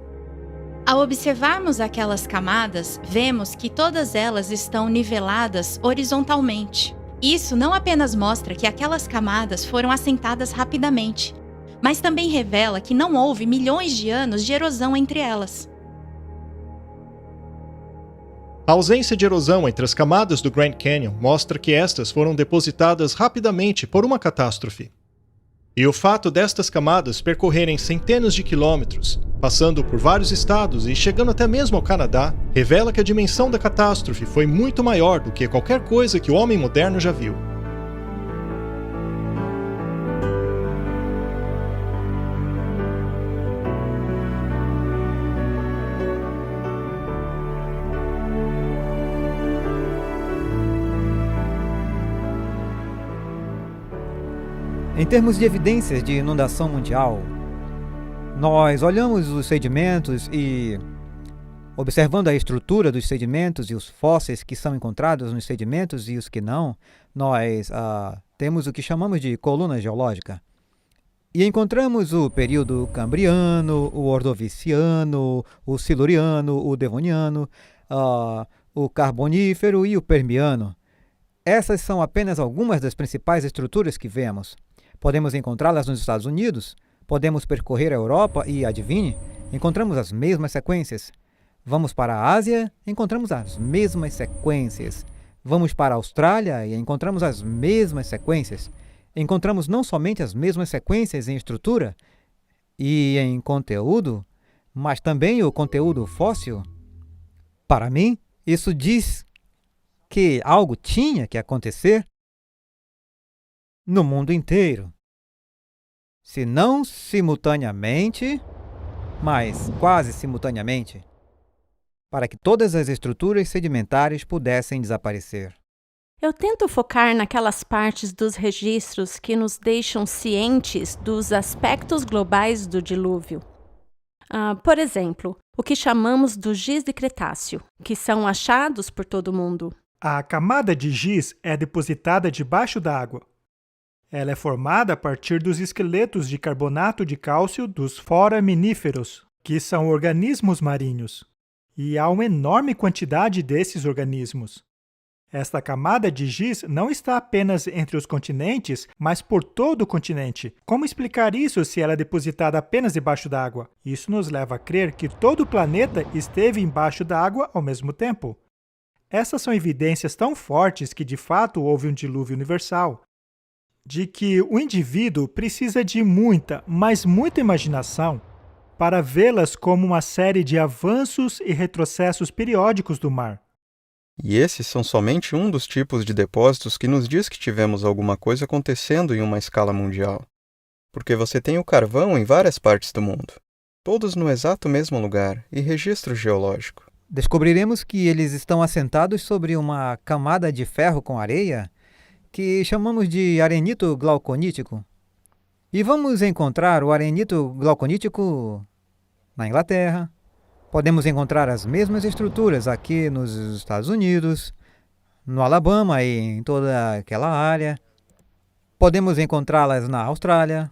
Ao observarmos aquelas camadas, vemos que todas elas estão niveladas horizontalmente. Isso não apenas mostra que aquelas camadas foram assentadas rapidamente, mas também revela que não houve milhões de anos de erosão entre elas. A ausência de erosão entre as camadas do Grand Canyon mostra que estas foram depositadas rapidamente por uma catástrofe. E o fato destas camadas percorrerem centenas de quilômetros, passando por vários estados e chegando até mesmo ao Canadá, revela que a dimensão da catástrofe foi muito maior do que qualquer coisa que o homem moderno já viu. Em termos de evidências de inundação mundial, nós olhamos os sedimentos e, observando a estrutura dos sedimentos e os fósseis que são encontrados nos sedimentos e os que não, nós temos o que chamamos de coluna geológica. E encontramos o período cambriano, o ordoviciano, o siluriano, o devoniano, o carbonífero e o permiano. Essas são apenas algumas das principais estruturas que vemos. Podemos encontrá-las nos Estados Unidos, podemos percorrer a Europa e, adivinhe, encontramos as mesmas sequências. Vamos para a Ásia, encontramos as mesmas sequências. Vamos para a Austrália e encontramos as mesmas sequências. Encontramos não somente as mesmas sequências em estrutura e em conteúdo, mas também o conteúdo fóssil. Para mim, isso diz que algo tinha que acontecer no mundo inteiro. Se não simultaneamente, mas quase simultaneamente, para que todas as estruturas sedimentares pudessem desaparecer. Eu tento focar naquelas partes dos registros que nos deixam cientes dos aspectos globais do dilúvio. Por exemplo, o que chamamos do giz de Cretáceo, que são achados por todo o mundo. A camada de giz é depositada debaixo d'água. Ela é formada a partir dos esqueletos de carbonato de cálcio dos foraminíferos, que são organismos marinhos. E há uma enorme quantidade desses organismos. Esta camada de giz não está apenas entre os continentes, mas por todo o continente. Como explicar isso se ela é depositada apenas debaixo d'água? Isso nos leva a crer que todo o planeta esteve embaixo d'água ao mesmo tempo. Essas são evidências tão fortes que de fato houve um dilúvio universal, de que o indivíduo precisa de muita, mas muita imaginação para vê-las como uma série de avanços e retrocessos periódicos do mar. E esses são somente um dos tipos de depósitos que nos diz que tivemos alguma coisa acontecendo em uma escala mundial. Porque você tem o carvão em várias partes do mundo, todos no exato mesmo lugar e registro geológico. Descobriremos que eles estão assentados sobre uma camada de ferro com areia que chamamos de arenito glauconítico. E vamos encontrar o arenito glauconítico na Inglaterra. Podemos encontrar as mesmas estruturas aqui nos Estados Unidos, no Alabama e em toda aquela área. Podemos encontrá-las na Austrália.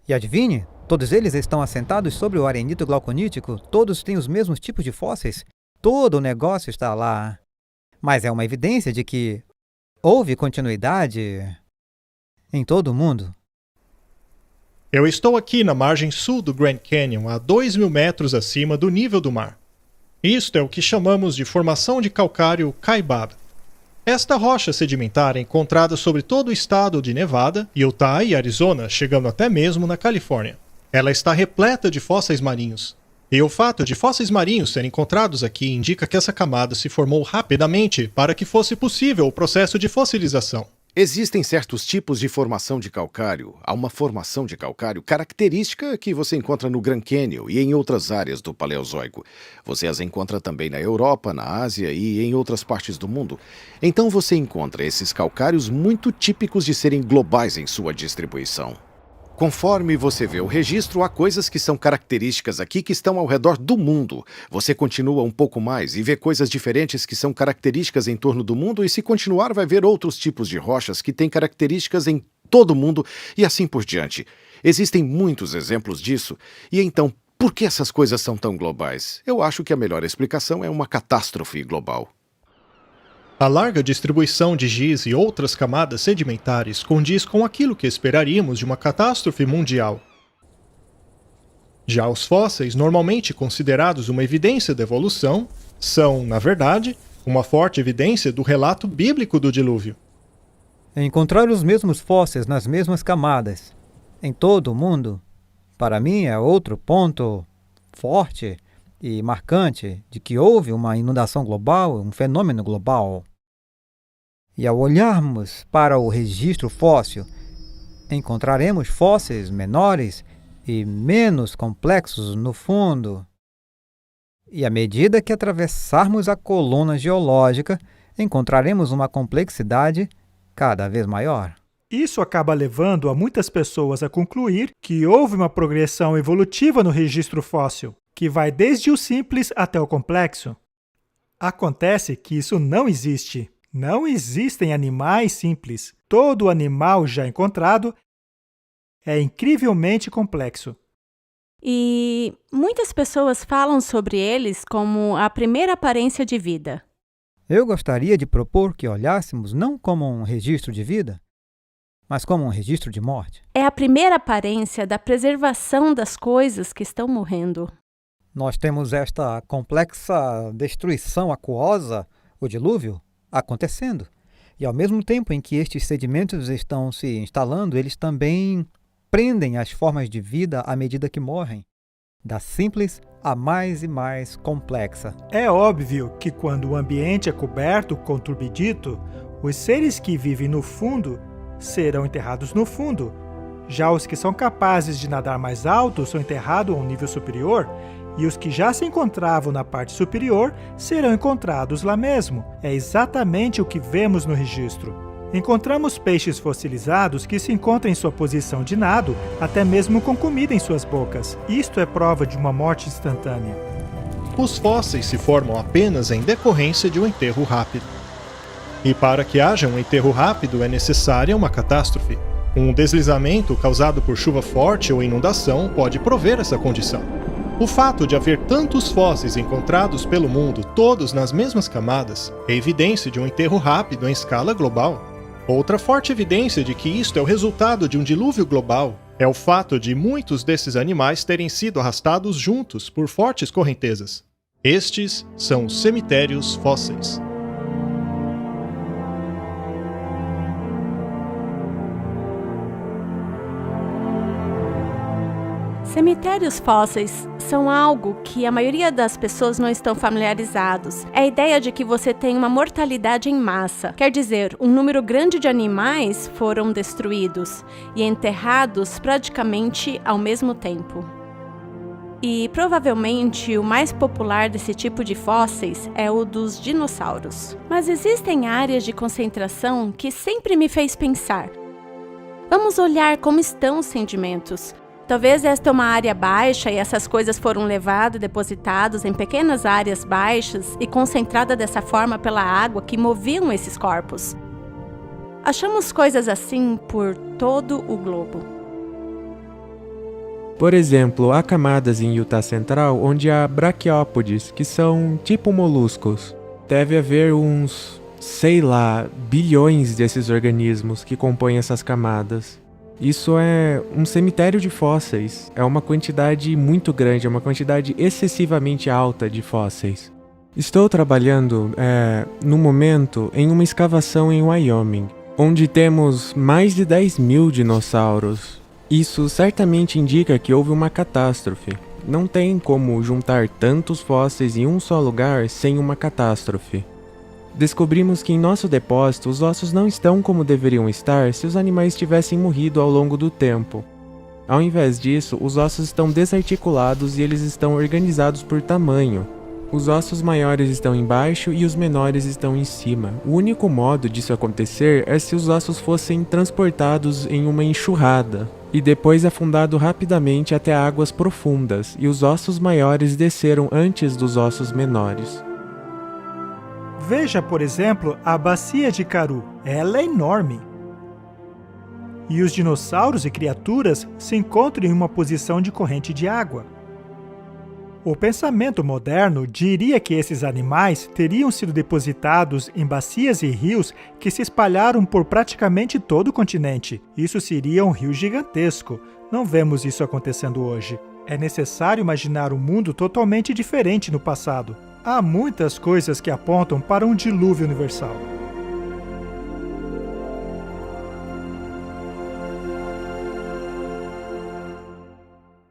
E adivinhe, todos eles estão assentados sobre o arenito glauconítico, todos têm os mesmos tipos de fósseis, todo o negócio está lá. Mas é uma evidência de que houve continuidade em todo o mundo. Eu estou aqui na margem sul do Grand Canyon, a 2.000 metros acima do nível do mar. Isto é o que chamamos de formação de calcário Kaibab. Esta rocha sedimentar é encontrada sobre todo o estado de Nevada, Utah e Arizona, chegando até mesmo na Califórnia. Ela está repleta de fósseis marinhos. E o fato de fósseis marinhos serem encontrados aqui indica que essa camada se formou rapidamente para que fosse possível o processo de fossilização. Existem certos tipos de formação de calcário. Há uma formação de calcário característica que você encontra no Grand Canyon e em outras áreas do Paleozoico. Você as encontra também na Europa, na Ásia e em outras partes do mundo. Então você encontra esses calcários muito típicos de serem globais em sua distribuição. Conforme você vê o registro, há coisas que são características aqui que estão ao redor do mundo. Você continua um pouco mais e vê coisas diferentes que são características em torno do mundo, e se continuar vai ver outros tipos de rochas que têm características em todo o mundo e assim por diante. Existem muitos exemplos disso. E então, por que essas coisas são tão globais? Eu acho que a melhor explicação é uma catástrofe global. A larga distribuição de giz e outras camadas sedimentares condiz com aquilo que esperaríamos de uma catástrofe mundial. Já os fósseis, normalmente considerados uma evidência da evolução, são, na verdade, uma forte evidência do relato bíblico do dilúvio. Encontrar os mesmos fósseis nas mesmas camadas, em todo o mundo, para mim é outro ponto forte e marcante de que houve uma inundação global, um fenômeno global. E ao olharmos para o registro fóssil, encontraremos fósseis menores e menos complexos no fundo. E à medida que atravessarmos a coluna geológica, encontraremos uma complexidade cada vez maior. Isso acaba levando a muitas pessoas a concluir que houve uma progressão evolutiva no registro fóssil, que vai desde o simples até o complexo. Acontece que isso não existe. Não existem animais simples. Todo animal já encontrado é incrivelmente complexo. E muitas pessoas falam sobre eles como a primeira aparência de vida. Eu gostaria de propor que olhássemos não como um registro de vida, mas como um registro de morte. É a primeira aparência da preservação das coisas que estão morrendo. Nós temos esta complexa destruição aquosa, o dilúvio, acontecendo. E ao mesmo tempo em que estes sedimentos estão se instalando, eles também prendem as formas de vida à medida que morrem, da simples a mais e mais complexa. É óbvio que quando o ambiente é coberto com turbidito, os seres que vivem no fundo serão enterrados no fundo. Já os que são capazes de nadar mais alto são enterrados a um nível superior, e os que já se encontravam na parte superior serão encontrados lá mesmo. É exatamente o que vemos no registro. Encontramos peixes fossilizados que se encontram em sua posição de nado, até mesmo com comida em suas bocas. Isto é prova de uma morte instantânea. Os fósseis se formam apenas em decorrência de um enterro rápido. E para que haja um enterro rápido é necessária uma catástrofe. Um deslizamento causado por chuva forte ou inundação pode prover essa condição. O fato de haver tantos fósseis encontrados pelo mundo, todos nas mesmas camadas, é evidência de um enterro rápido em escala global. Outra forte evidência de que isto é o resultado de um dilúvio global é o fato de muitos desses animais terem sido arrastados juntos por fortes correntezas. Estes são os cemitérios fósseis. Cemitérios fósseis são algo que a maioria das pessoas não estão familiarizados. É a ideia de que você tem uma mortalidade em massa. Quer dizer, um número grande de animais foram destruídos e enterrados praticamente ao mesmo tempo. E provavelmente o mais popular desse tipo de fósseis é o dos dinossauros. Mas existem áreas de concentração que sempre me fez pensar. Vamos olhar como estão os sedimentos. Talvez esta é uma área baixa e essas coisas foram levadas e depositadas em pequenas áreas baixas e concentradas dessa forma pela água que moviam esses corpos. Achamos coisas assim por todo o globo. Por exemplo, há camadas em Utah Central onde há braquiópodes, que são tipo moluscos. Deve haver uns, bilhões desses organismos que compõem essas camadas. Isso é um cemitério de fósseis. É uma quantidade muito grande, é uma quantidade excessivamente alta de fósseis. Estou trabalhando, no momento, em uma escavação em Wyoming, onde temos mais de 10.000 dinossauros. Isso certamente indica que houve uma catástrofe. Não tem como juntar tantos fósseis em um só lugar sem uma catástrofe. Descobrimos que em nosso depósito os ossos não estão como deveriam estar se os animais tivessem morrido ao longo do tempo. Ao invés disso, os ossos estão desarticulados e eles estão organizados por tamanho. Os ossos maiores estão embaixo e os menores estão em cima. O único modo disso acontecer é se os ossos fossem transportados em uma enxurrada e depois afundado rapidamente até águas profundas, e os ossos maiores desceram antes dos ossos menores. Veja, por exemplo, a bacia de Karoo. Ela é enorme. E os dinossauros e criaturas se encontram em uma posição de corrente de água. O pensamento moderno diria que esses animais teriam sido depositados em bacias e rios que se espalharam por praticamente todo o continente. Isso seria um rio gigantesco. Não vemos isso acontecendo hoje. É necessário imaginar um mundo totalmente diferente no passado. Há muitas coisas que apontam para um dilúvio universal.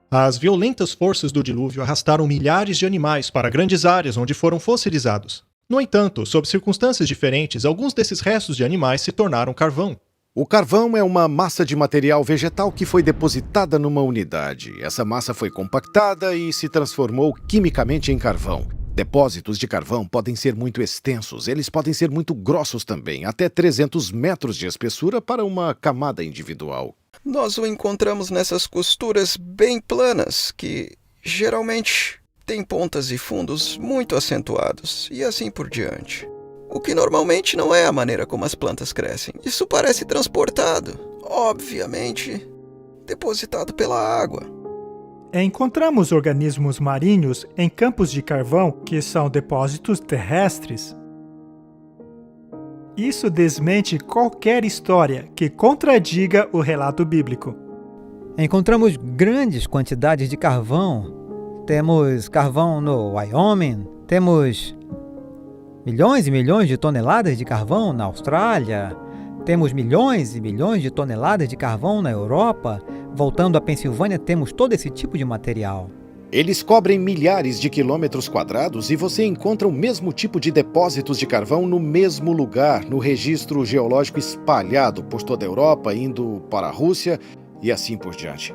As violentas forças do dilúvio arrastaram milhares de animais para grandes áreas onde foram fossilizados. No entanto, sob circunstâncias diferentes, alguns desses restos de animais se tornaram carvão. O carvão é uma massa de material vegetal que foi depositada numa unidade. Essa massa foi compactada e se transformou quimicamente em carvão. Depósitos de carvão podem ser muito extensos, eles podem ser muito grossos também, até 300 metros de espessura para uma camada individual. Nós o encontramos nessas costuras bem planas, que geralmente têm pontas e fundos muito acentuados, e assim por diante. O que normalmente não é a maneira como as plantas crescem. Isso parece transportado, obviamente, depositado pela água. Encontramos organismos marinhos em campos de carvão que são depósitos terrestres. Isso desmente qualquer história que contradiga o relato bíblico. Encontramos grandes quantidades de carvão. Temos carvão no Wyoming, temos milhões e milhões de toneladas de carvão na Austrália, temos milhões e milhões de toneladas de carvão na Europa. Voltando à Pensilvânia, temos todo esse tipo de material. Eles cobrem milhares de quilômetros quadrados e você encontra o mesmo tipo de depósitos de carvão no mesmo lugar, no registro geológico espalhado por toda a Europa, indo para a Rússia e assim por diante.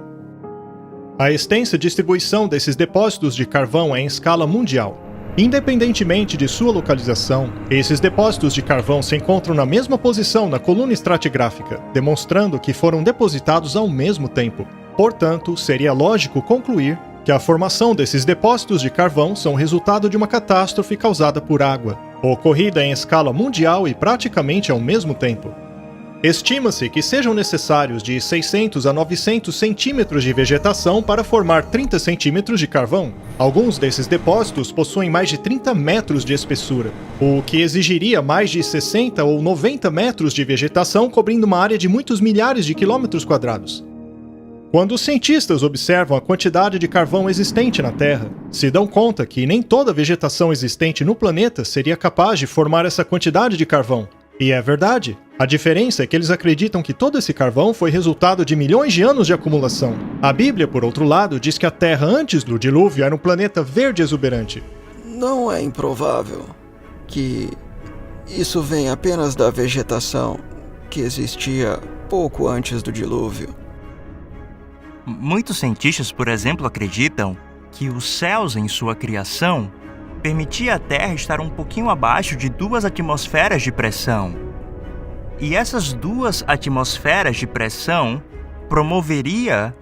A extensa distribuição desses depósitos de carvão é em escala mundial. Independentemente de sua localização, esses depósitos de carvão se encontram na mesma posição na coluna estratigráfica, demonstrando que foram depositados ao mesmo tempo. Portanto, seria lógico concluir que a formação desses depósitos de carvão são resultado de uma catástrofe causada por água, ocorrida em escala mundial e praticamente ao mesmo tempo. Estima-se que sejam necessários de 600 a 900 centímetros de vegetação para formar 30 centímetros de carvão. Alguns desses depósitos possuem mais de 30 metros de espessura, o que exigiria mais de 60 ou 90 metros de vegetação cobrindo uma área de muitos milhares de quilômetros quadrados. Quando os cientistas observam a quantidade de carvão existente na Terra, se dão conta que nem toda a vegetação existente no planeta seria capaz de formar essa quantidade de carvão. E é verdade. A diferença é que eles acreditam que todo esse carvão foi resultado de milhões de anos de acumulação. A Bíblia, por outro lado, diz que a Terra antes do dilúvio era um planeta verde exuberante. Não é improvável que isso venha apenas da vegetação que existia pouco antes do dilúvio. Muitos cientistas, por exemplo, acreditam que os céus em sua criação permitia a Terra estar um pouquinho abaixo de 2 atmosferas de pressão. E essas 2 atmosferas de pressão promoveria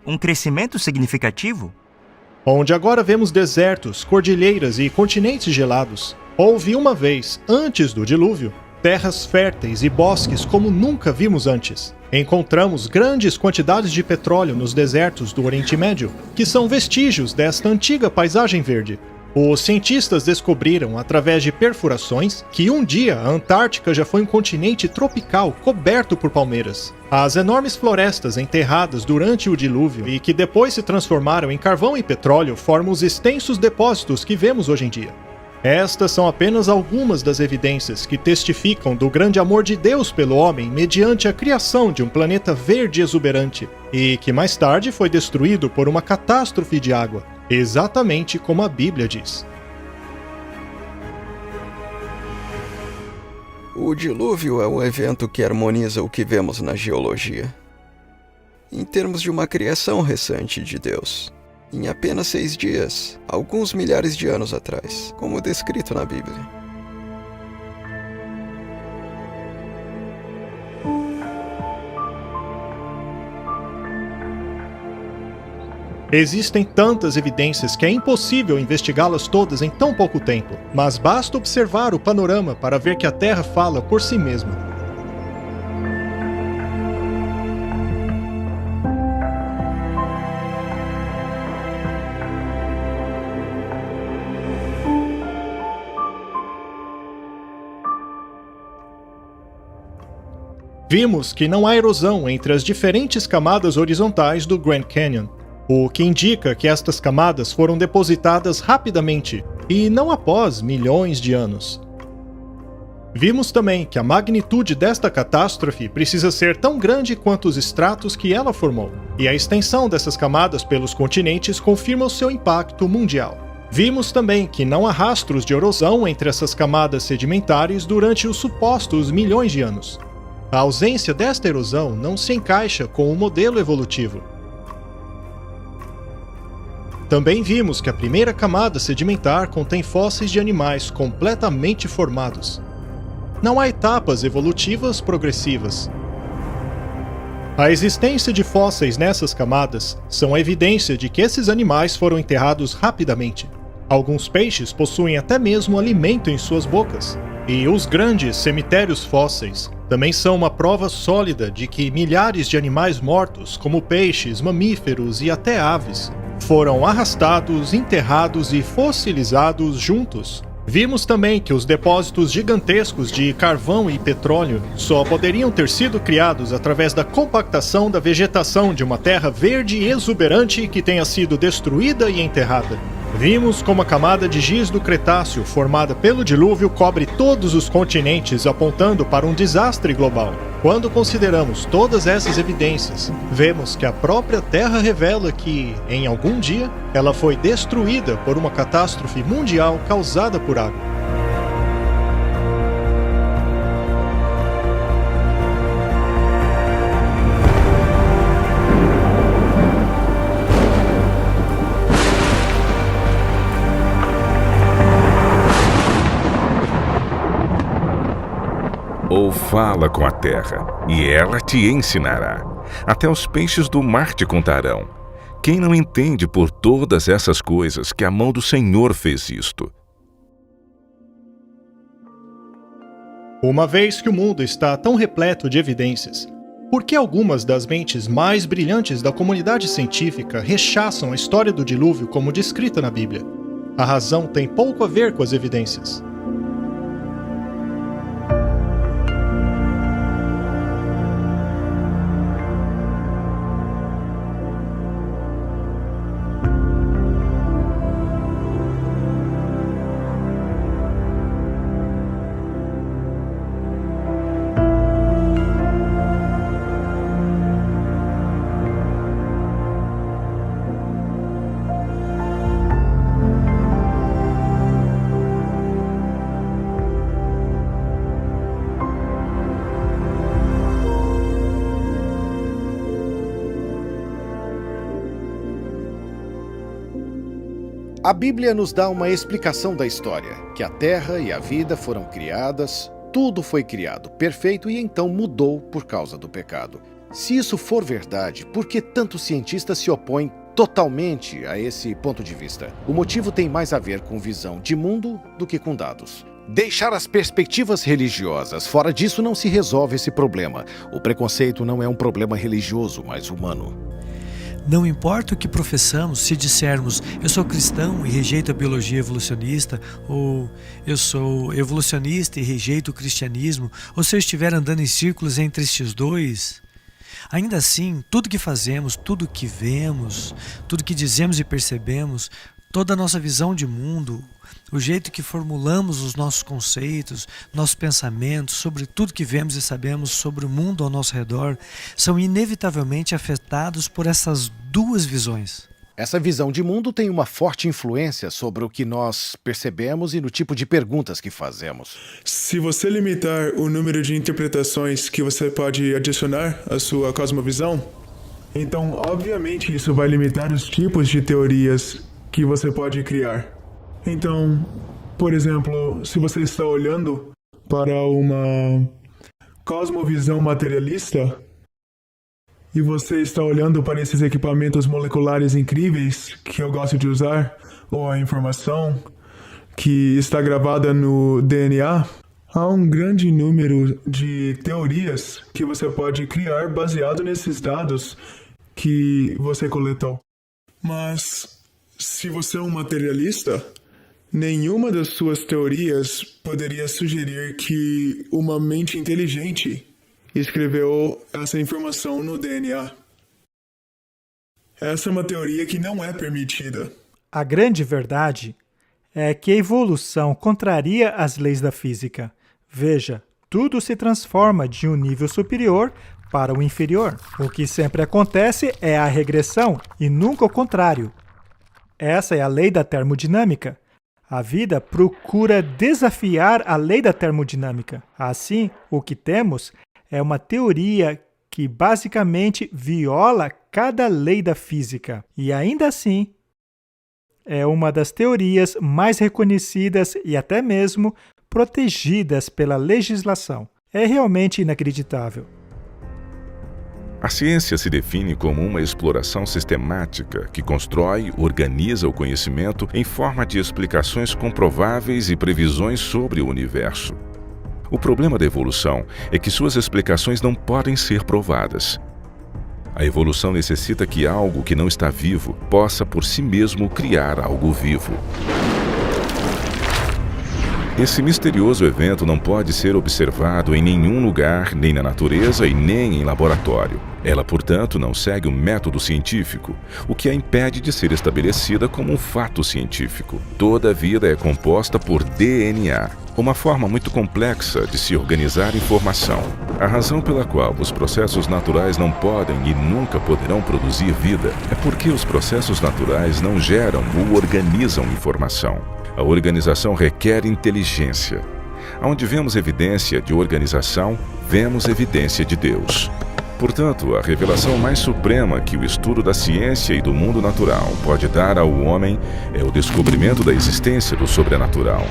um crescimento significativo? Onde agora vemos desertos, cordilheiras e continentes gelados, houve uma vez, antes do dilúvio, terras férteis e bosques como nunca vimos antes. Encontramos grandes quantidades de petróleo nos desertos do Oriente Médio, que são vestígios desta antiga paisagem verde. Os cientistas descobriram, através de perfurações, que um dia a Antártica já foi um continente tropical coberto por palmeiras. As enormes florestas enterradas durante o dilúvio e que depois se transformaram em carvão e petróleo formam os extensos depósitos que vemos hoje em dia. Estas são apenas algumas das evidências que testificam do grande amor de Deus pelo homem mediante a criação de um planeta verde exuberante, e que mais tarde foi destruído por uma catástrofe de água, exatamente como a Bíblia diz. O dilúvio é um evento que harmoniza o que vemos na geologia. Em termos de uma criação recente de Deus, em apenas 6 dias, alguns milhares de anos atrás, como descrito na Bíblia. Existem tantas evidências que é impossível investigá-las todas em tão pouco tempo, mas basta observar o panorama para ver que a Terra fala por si mesma. Vimos que não há erosão entre as diferentes camadas horizontais do Grand Canyon, o que indica que estas camadas foram depositadas rapidamente e não após milhões de anos. Vimos também que a magnitude desta catástrofe precisa ser tão grande quanto os estratos que ela formou, e a extensão dessas camadas pelos continentes confirma o seu impacto mundial. Vimos também que não há rastros de erosão entre essas camadas sedimentares durante os supostos milhões de anos. A ausência desta erosão não se encaixa com o modelo evolutivo. Também vimos que a primeira camada sedimentar contém fósseis de animais completamente formados. Não há etapas evolutivas progressivas. A existência de fósseis nessas camadas são a evidência de que esses animais foram enterrados rapidamente. Alguns peixes possuem até mesmo alimento em suas bocas. E os grandes cemitérios fósseis também são uma prova sólida de que milhares de animais mortos, como peixes, mamíferos e até aves, foram arrastados, enterrados e fossilizados juntos. Vimos também que os depósitos gigantescos de carvão e petróleo só poderiam ter sido criados através da compactação da vegetação de uma terra verde e exuberante que tenha sido destruída e enterrada. Vimos como a camada de giz do Cretáceo, formada pelo dilúvio, cobre todos os continentes, apontando para um desastre global. Quando consideramos todas essas evidências, vemos que a própria Terra revela que, em algum dia, ela foi destruída por uma catástrofe mundial causada por água. Ou fala com a terra, e ela te ensinará. Até os peixes do mar te contarão. Quem não entende por todas essas coisas que a mão do Senhor fez isto? Uma vez que o mundo está tão repleto de evidências, por que algumas das mentes mais brilhantes da comunidade científica rechaçam a história do dilúvio como descrita na Bíblia? A razão tem pouco a ver com as evidências. A Bíblia nos dá uma explicação da história, que a Terra e a vida foram criadas, tudo foi criado perfeito e então mudou por causa do pecado. Se isso for verdade, por que tantos cientistas se opõem totalmente a esse ponto de vista? O motivo tem mais a ver com visão de mundo do que com dados. Deixar as perspectivas religiosas. Fora disso não se resolve esse problema. O preconceito não é um problema religioso, mas humano. Não importa o que professamos, se dissermos eu sou cristão e rejeito a biologia evolucionista, ou eu sou evolucionista e rejeito o cristianismo, ou se eu estiver andando em círculos entre estes dois, ainda assim, tudo que fazemos, tudo que vemos, tudo que dizemos e percebemos, toda a nossa visão de mundo, o jeito que formulamos os nossos conceitos, nossos pensamentos sobre tudo que vemos e sabemos sobre o mundo ao nosso redor, são inevitavelmente afetados por essas duas visões. Essa visão de mundo tem uma forte influência sobre o que nós percebemos e no tipo de perguntas que fazemos. Se você limitar o número de interpretações que você pode adicionar à sua cosmovisão, então, obviamente, isso vai limitar os tipos de teorias que você pode criar. Então, por exemplo, se você está olhando para uma cosmovisão materialista e você está olhando para esses equipamentos moleculares incríveis que eu gosto de usar, ou a informação que está gravada no DNA, há um grande número de teorias que você pode criar baseado nesses dados que você coletou. Mas se você é um materialista, nenhuma das suas teorias poderia sugerir que uma mente inteligente escreveu essa informação no DNA. Essa é uma teoria que não é permitida. A grande verdade é que a evolução contraria as leis da física. Veja, tudo se transforma de um nível superior para o inferior. O que sempre acontece é a regressão e nunca o contrário. Essa é a lei da termodinâmica. A vida procura desafiar a lei da termodinâmica. Assim, o que temos é uma teoria que basicamente viola cada lei da física. E ainda assim, é uma das teorias mais reconhecidas e até mesmo protegidas pela legislação. É realmente inacreditável. A ciência se define como uma exploração sistemática que constrói, organiza o conhecimento em forma de explicações comprováveis e previsões sobre o universo. O problema da evolução é que suas explicações não podem ser provadas. A evolução necessita que algo que não está vivo possa por si mesmo criar algo vivo. Esse misterioso evento não pode ser observado em nenhum lugar, nem na natureza e nem em laboratório. Ela, portanto, não segue o método científico, o que a impede de ser estabelecida como um fato científico. Toda a vida é composta por DNA, uma forma muito complexa de se organizar informação. A razão pela qual os processos naturais não podem e nunca poderão produzir vida é porque os processos naturais não geram ou organizam informação. A organização requer inteligência. Onde vemos evidência de organização, vemos evidência de Deus. Portanto, a revelação mais suprema que o estudo da ciência e do mundo natural pode dar ao homem é o descobrimento da existência do sobrenatural.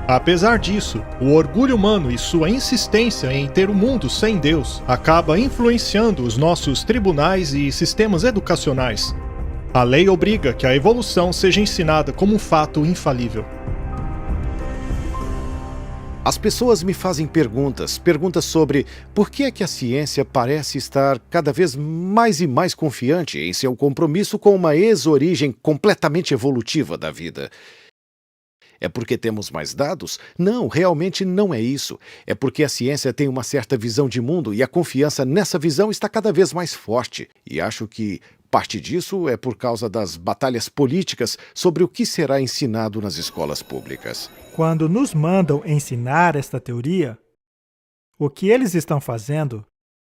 Apesar disso, o orgulho humano e sua insistência em ter o mundo sem Deus acaba influenciando os nossos tribunais e sistemas educacionais. A lei obriga que a evolução seja ensinada como um fato infalível. As pessoas me fazem perguntas sobre por que é que a ciência parece estar cada vez mais e mais confiante em seu compromisso com uma ex-origem completamente evolutiva da vida. É porque temos mais dados? Não, realmente não é isso. É porque a ciência tem uma certa visão de mundo e a confiança nessa visão está cada vez mais forte. E acho que parte disso é por causa das batalhas políticas sobre o que será ensinado nas escolas públicas. Quando nos mandam ensinar esta teoria, o que eles estão fazendo,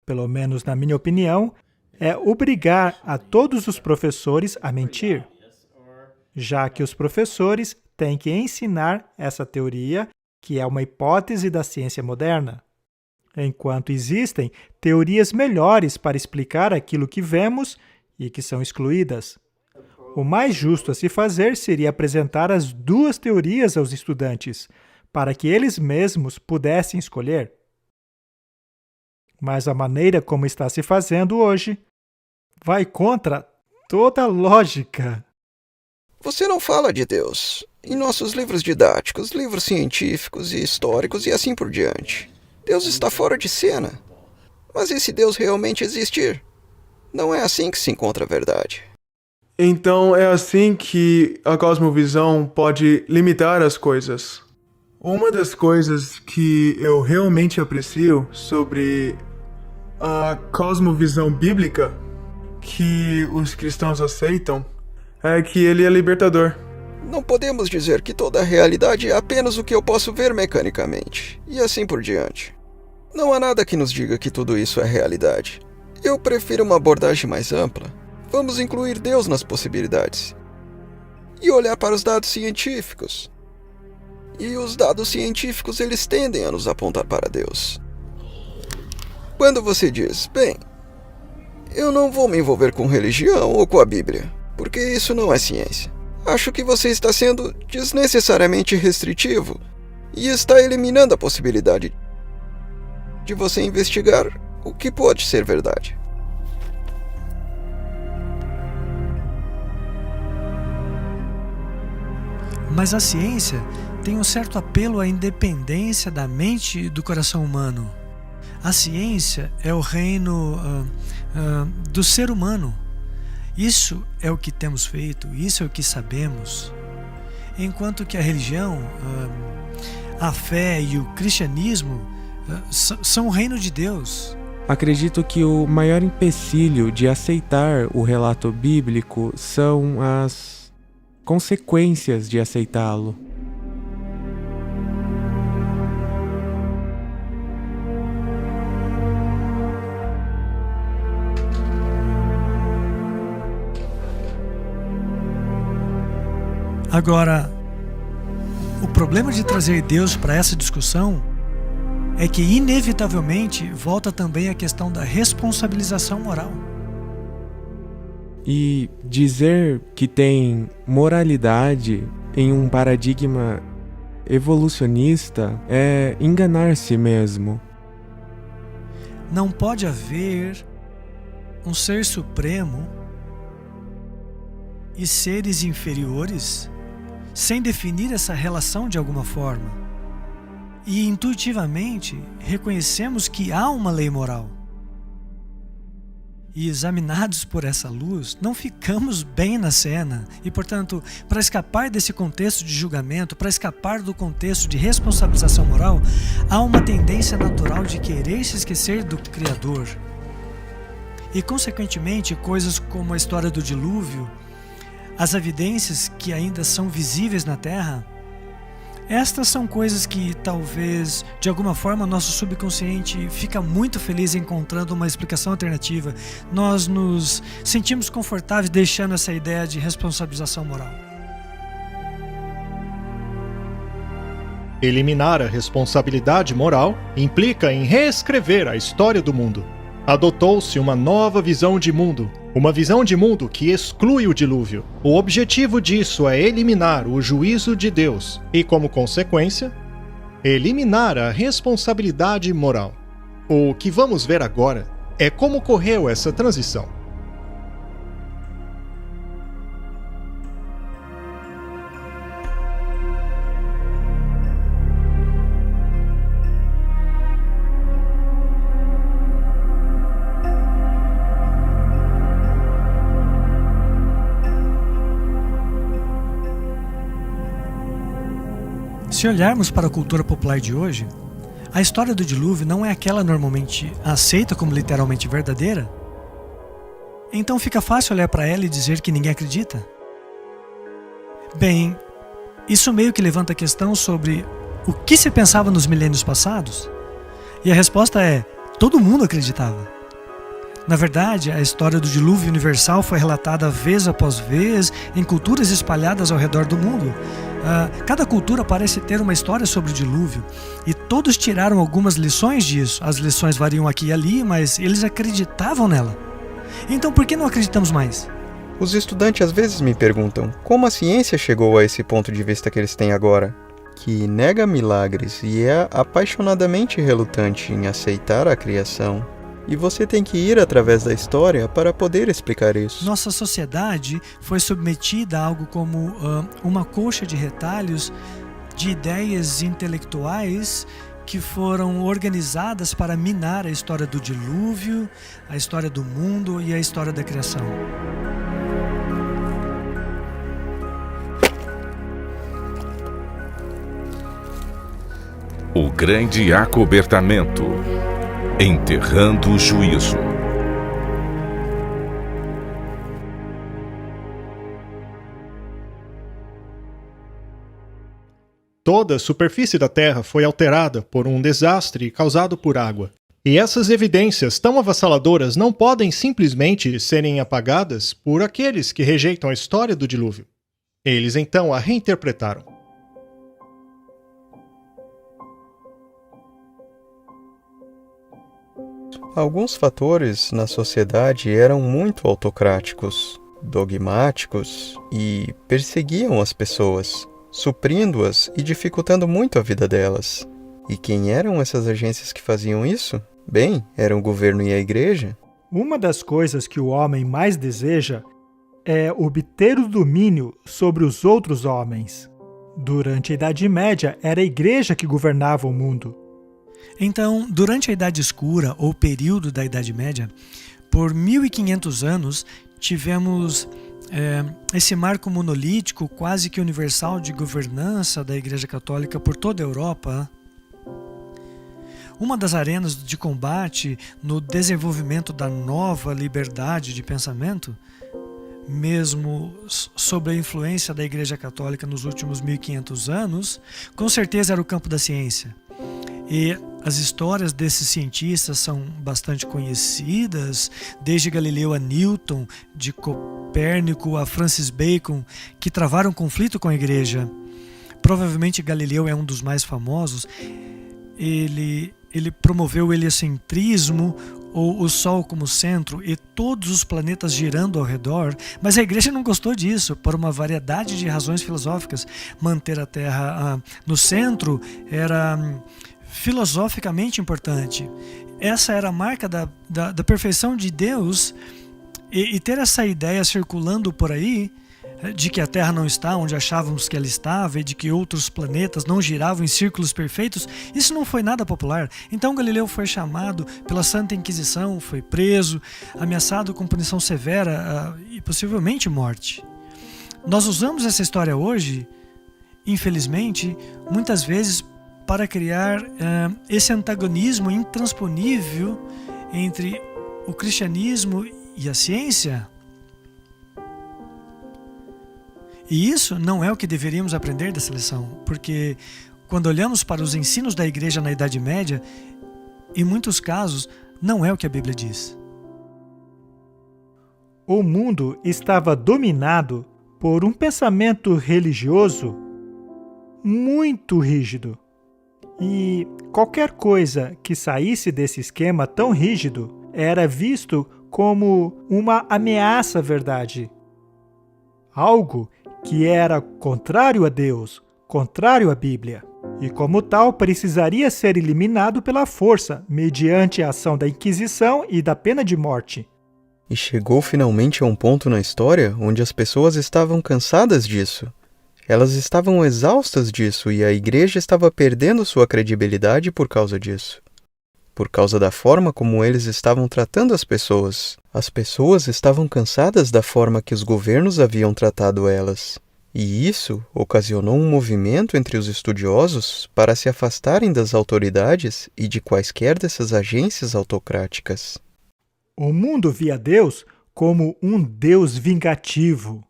pelo menos na minha opinião, é obrigar a todos os professores a mentir, já que os professores têm que ensinar essa teoria, que é uma hipótese da ciência moderna, enquanto existem teorias melhores para explicar aquilo que vemos e que são excluídas. O mais justo a se fazer seria apresentar as duas teorias aos estudantes, para que eles mesmos pudessem escolher. Mas a maneira como está se fazendo hoje vai contra toda a lógica. Você não fala de Deus em nossos livros didáticos, livros científicos e históricos e assim por diante. Deus está fora de cena. Mas e se Deus realmente existir? Não é assim que se encontra a verdade. Então é assim que a cosmovisão pode limitar as coisas. Uma das coisas que eu realmente aprecio sobre a cosmovisão bíblica que os cristãos aceitam é que ele é libertador. Não podemos dizer que toda a realidade é apenas o que eu posso ver mecanicamente, e assim por diante. Não há nada que nos diga que tudo isso é realidade. Eu prefiro uma abordagem mais ampla. Vamos incluir Deus nas possibilidades. E olhar para os dados científicos. E os dados científicos, eles tendem a nos apontar para Deus. Quando você diz, bem, eu não vou me envolver com religião ou com a Bíblia, porque isso não é ciência. Acho que você está sendo desnecessariamente restritivo e está eliminando a possibilidade de você investigar o que pode ser verdade. Mas a ciência tem um certo apelo à independência da mente e do coração humano. A ciência é o reino do ser humano. Isso é o que temos feito, isso é o que sabemos. Enquanto que a religião, a fé e o cristianismo são o reino de Deus. Acredito que o maior empecilho de aceitar o relato bíblico são as consequências de aceitá-lo. Agora, o problema de trazer Deus para essa discussão é que, inevitavelmente, volta também a questão da responsabilização moral. E dizer que tem moralidade em um paradigma evolucionista é enganar-se mesmo. Não pode haver um ser supremo e seres inferiores sem definir essa relação de alguma forma. E intuitivamente reconhecemos que há uma lei moral. E examinados por essa luz, não ficamos bem na cena. E, portanto, para escapar desse contexto de julgamento, para escapar do contexto de responsabilização moral, há uma tendência natural de querer se esquecer do Criador. E, consequentemente, coisas como a história do dilúvio, as evidências que ainda são visíveis na Terra, estas são coisas que talvez, de alguma forma, nosso subconsciente fica muito feliz encontrando uma explicação alternativa. Nós nos sentimos confortáveis deixando essa ideia de responsabilização moral. Eliminar a responsabilidade moral implica em reescrever a história do mundo. Adotou-se uma nova visão de mundo, uma visão de mundo que exclui o dilúvio. O objetivo disso é eliminar o juízo de Deus e, como consequência, eliminar a responsabilidade moral. O que vamos ver agora é como ocorreu essa transição. Se olharmos para a cultura popular de hoje, a história do dilúvio não é aquela normalmente aceita como literalmente verdadeira. Então fica fácil olhar para ela e dizer que ninguém acredita. Bem, isso meio que levanta a questão sobre o que se pensava nos milênios passados. E a resposta é: todo mundo acreditava. Na verdade, a história do dilúvio universal foi relatada vez após vez em culturas espalhadas ao redor do mundo. Cada cultura parece ter uma história sobre o dilúvio e todos tiraram algumas lições disso. As lições variam aqui e ali, mas eles acreditavam nela. Então por que não acreditamos mais? Os estudantes às vezes me perguntam como a ciência chegou a esse ponto de vista que eles têm agora, que nega milagres e é apaixonadamente relutante em aceitar a criação. E você tem que ir através da história para poder explicar isso. Nossa sociedade foi submetida a algo como uma colcha de retalhos de ideias intelectuais que foram organizadas para minar a história do dilúvio, a história do mundo e a história da criação. O grande acobertamento. Enterrando o juízo. Toda a superfície da Terra foi alterada por um desastre causado por água. E essas evidências tão avassaladoras não podem simplesmente serem apagadas por aqueles que rejeitam a história do dilúvio. Eles então a reinterpretaram. Alguns fatores na sociedade eram muito autocráticos, dogmáticos e perseguiam as pessoas, suprindo-as e dificultando muito a vida delas. E quem eram essas agências que faziam isso? Bem, eram o governo e a igreja. Uma das coisas que o homem mais deseja é obter o domínio sobre os outros homens. Durante a Idade Média, era a igreja que governava o mundo. Então, durante a Idade Escura, ou período da Idade Média, por 1500 anos, tivemos esse marco monolítico, quase que universal, de governança da Igreja Católica por toda a Europa. Uma das arenas de combate no desenvolvimento da nova liberdade de pensamento, mesmo sob a influência da Igreja Católica nos últimos 1500 anos, com certeza era o campo da ciência. E as histórias desses cientistas são bastante conhecidas, desde Galileu a Newton, de Copérnico a Francis Bacon, que travaram conflito com a igreja. Provavelmente Galileu é um dos mais famosos. Ele promoveu o heliocentrismo, ou o Sol como centro, e todos os planetas girando ao redor, mas a igreja não gostou disso, por uma variedade de razões filosóficas. Manter a Terra no centro era filosoficamente importante. Essa era a marca da perfeição de Deus, e ter essa ideia circulando por aí, de que a Terra não está onde achávamos que ela estava e de que outros planetas não giravam em círculos perfeitos, isso não foi nada popular. Então Galileu foi chamado pela Santa Inquisição, foi preso, ameaçado com punição severa e possivelmente morte. Nós usamos essa história hoje, infelizmente, muitas vezes para criar esse antagonismo intransponível entre o cristianismo e a ciência. E isso não é o que deveríamos aprender dessa lição, porque quando olhamos para os ensinos da igreja na Idade Média, em muitos casos, não é o que a Bíblia diz. O mundo estava dominado por um pensamento religioso muito rígido. E qualquer coisa que saísse desse esquema tão rígido era visto como uma ameaça à verdade. Algo que era contrário a Deus, contrário à Bíblia. E como tal, precisaria ser eliminado pela força, mediante a ação da Inquisição e da pena de morte. E chegou finalmente a um ponto na história onde as pessoas estavam cansadas disso. Elas estavam exaustas disso e a igreja estava perdendo sua credibilidade por causa disso. Por causa da forma como eles estavam tratando as pessoas. As pessoas estavam cansadas da forma que os governos haviam tratado elas. E isso ocasionou um movimento entre os estudiosos para se afastarem das autoridades e de quaisquer dessas agências autocráticas. O mundo via Deus como um Deus vingativo,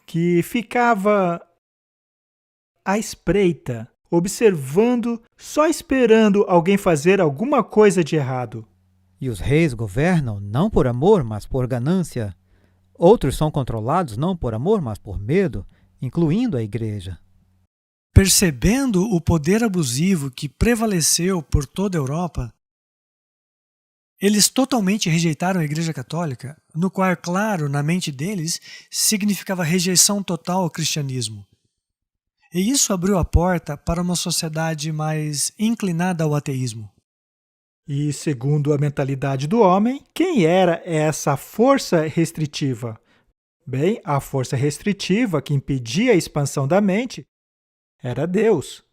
que ficava à espreita, observando, só esperando alguém fazer alguma coisa de errado. E os reis governam não por amor, mas por ganância. Outros são controlados não por amor, mas por medo, incluindo a igreja. Percebendo o poder abusivo que prevaleceu por toda a Europa, eles totalmente rejeitaram a Igreja Católica, no qual, claro, na mente deles, significava rejeição total ao cristianismo. E isso abriu a porta para uma sociedade mais inclinada ao ateísmo. E, segundo a mentalidade do homem, quem era essa força restritiva? Bem, a força restritiva que impedia a expansão da mente era Deus.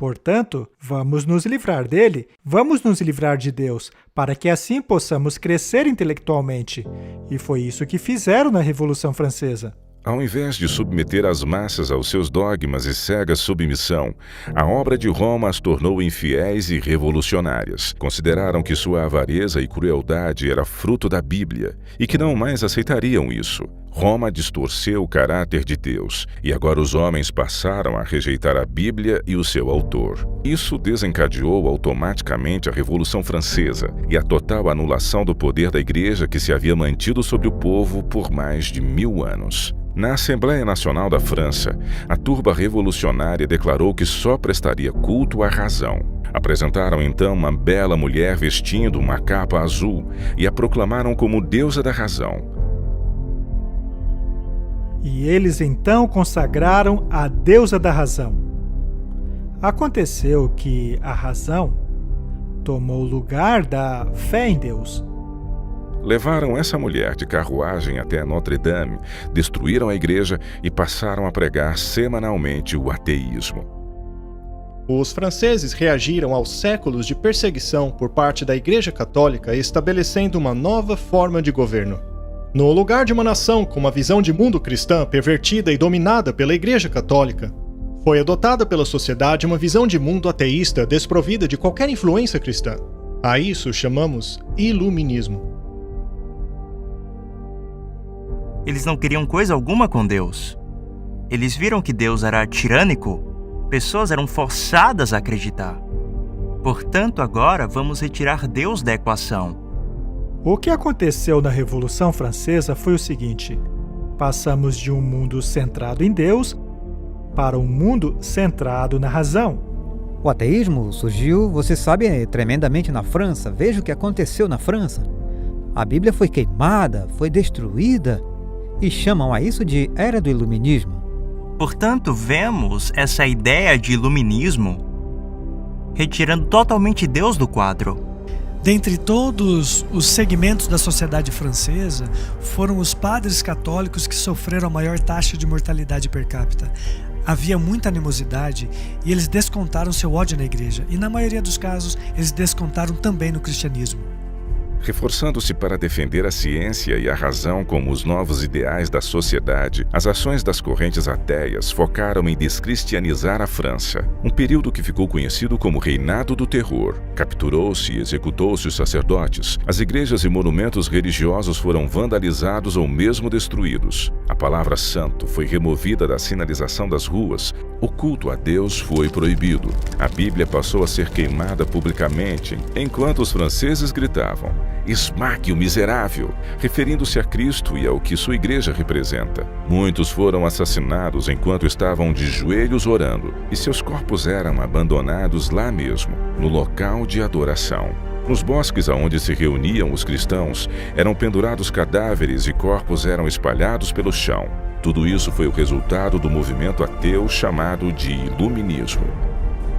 Portanto, vamos nos livrar dele, vamos nos livrar de Deus, para que assim possamos crescer intelectualmente. E foi isso que fizeram na Revolução Francesa. Ao invés de submeter as massas aos seus dogmas e cega submissão, a obra de Roma as tornou infiéis e revolucionárias. Consideraram que sua avareza e crueldade era fruto da Bíblia e que não mais aceitariam isso. Roma distorceu o caráter de Deus e agora os homens passaram a rejeitar a Bíblia e o seu autor. Isso desencadeou automaticamente a Revolução Francesa e a total anulação do poder da Igreja que se havia mantido sobre o povo por mais de 1000 anos. Na Assembleia Nacional da França, a turba revolucionária declarou que só prestaria culto à razão. Apresentaram então uma bela mulher vestindo uma capa azul e a proclamaram como deusa da razão. E eles então consagraram a deusa da razão. Aconteceu que a razão tomou o lugar da fé em Deus. Levaram essa mulher de carruagem até Notre-Dame, destruíram a igreja e passaram a pregar semanalmente o ateísmo. Os franceses reagiram aos séculos de perseguição por parte da Igreja Católica, estabelecendo uma nova forma de governo. No lugar de uma nação com uma visão de mundo cristã pervertida e dominada pela Igreja Católica, foi adotada pela sociedade uma visão de mundo ateísta desprovida de qualquer influência cristã. A isso chamamos iluminismo. Eles não queriam coisa alguma com Deus. Eles viram que Deus era tirânico. Pessoas eram forçadas a acreditar. Portanto, agora vamos retirar Deus da equação. O que aconteceu na Revolução Francesa foi o seguinte: passamos de um mundo centrado em Deus para um mundo centrado na razão. O ateísmo surgiu, você sabe, tremendamente na França. Veja o que aconteceu na França. A Bíblia foi queimada, foi destruída. E chamam a isso de Era do Iluminismo. Portanto, vemos essa ideia de iluminismo retirando totalmente Deus do quadro. Dentre todos os segmentos da sociedade francesa, foram os padres católicos que sofreram a maior taxa de mortalidade per capita. Havia muita animosidade e eles descontaram seu ódio na igreja. E na maioria dos casos, eles descontaram também no cristianismo. Reforçando-se para defender a ciência e a razão como os novos ideais da sociedade, as ações das correntes ateias focaram em descristianizar a França, um período que ficou conhecido como Reinado do Terror. Capturou-se e executou-se os sacerdotes, as igrejas e monumentos religiosos foram vandalizados ou mesmo destruídos. A palavra santo foi removida da sinalização das ruas, o culto a Deus foi proibido. A Bíblia passou a ser queimada publicamente, enquanto os franceses gritavam: "Esmague o miserável", referindo-se a Cristo e ao que sua igreja representa. Muitos foram assassinados enquanto estavam de joelhos orando, e seus corpos eram abandonados lá mesmo, no local de adoração. Nos bosques aonde se reuniam os cristãos, eram pendurados cadáveres e corpos eram espalhados pelo chão. Tudo isso foi o resultado do movimento ateu chamado de Iluminismo.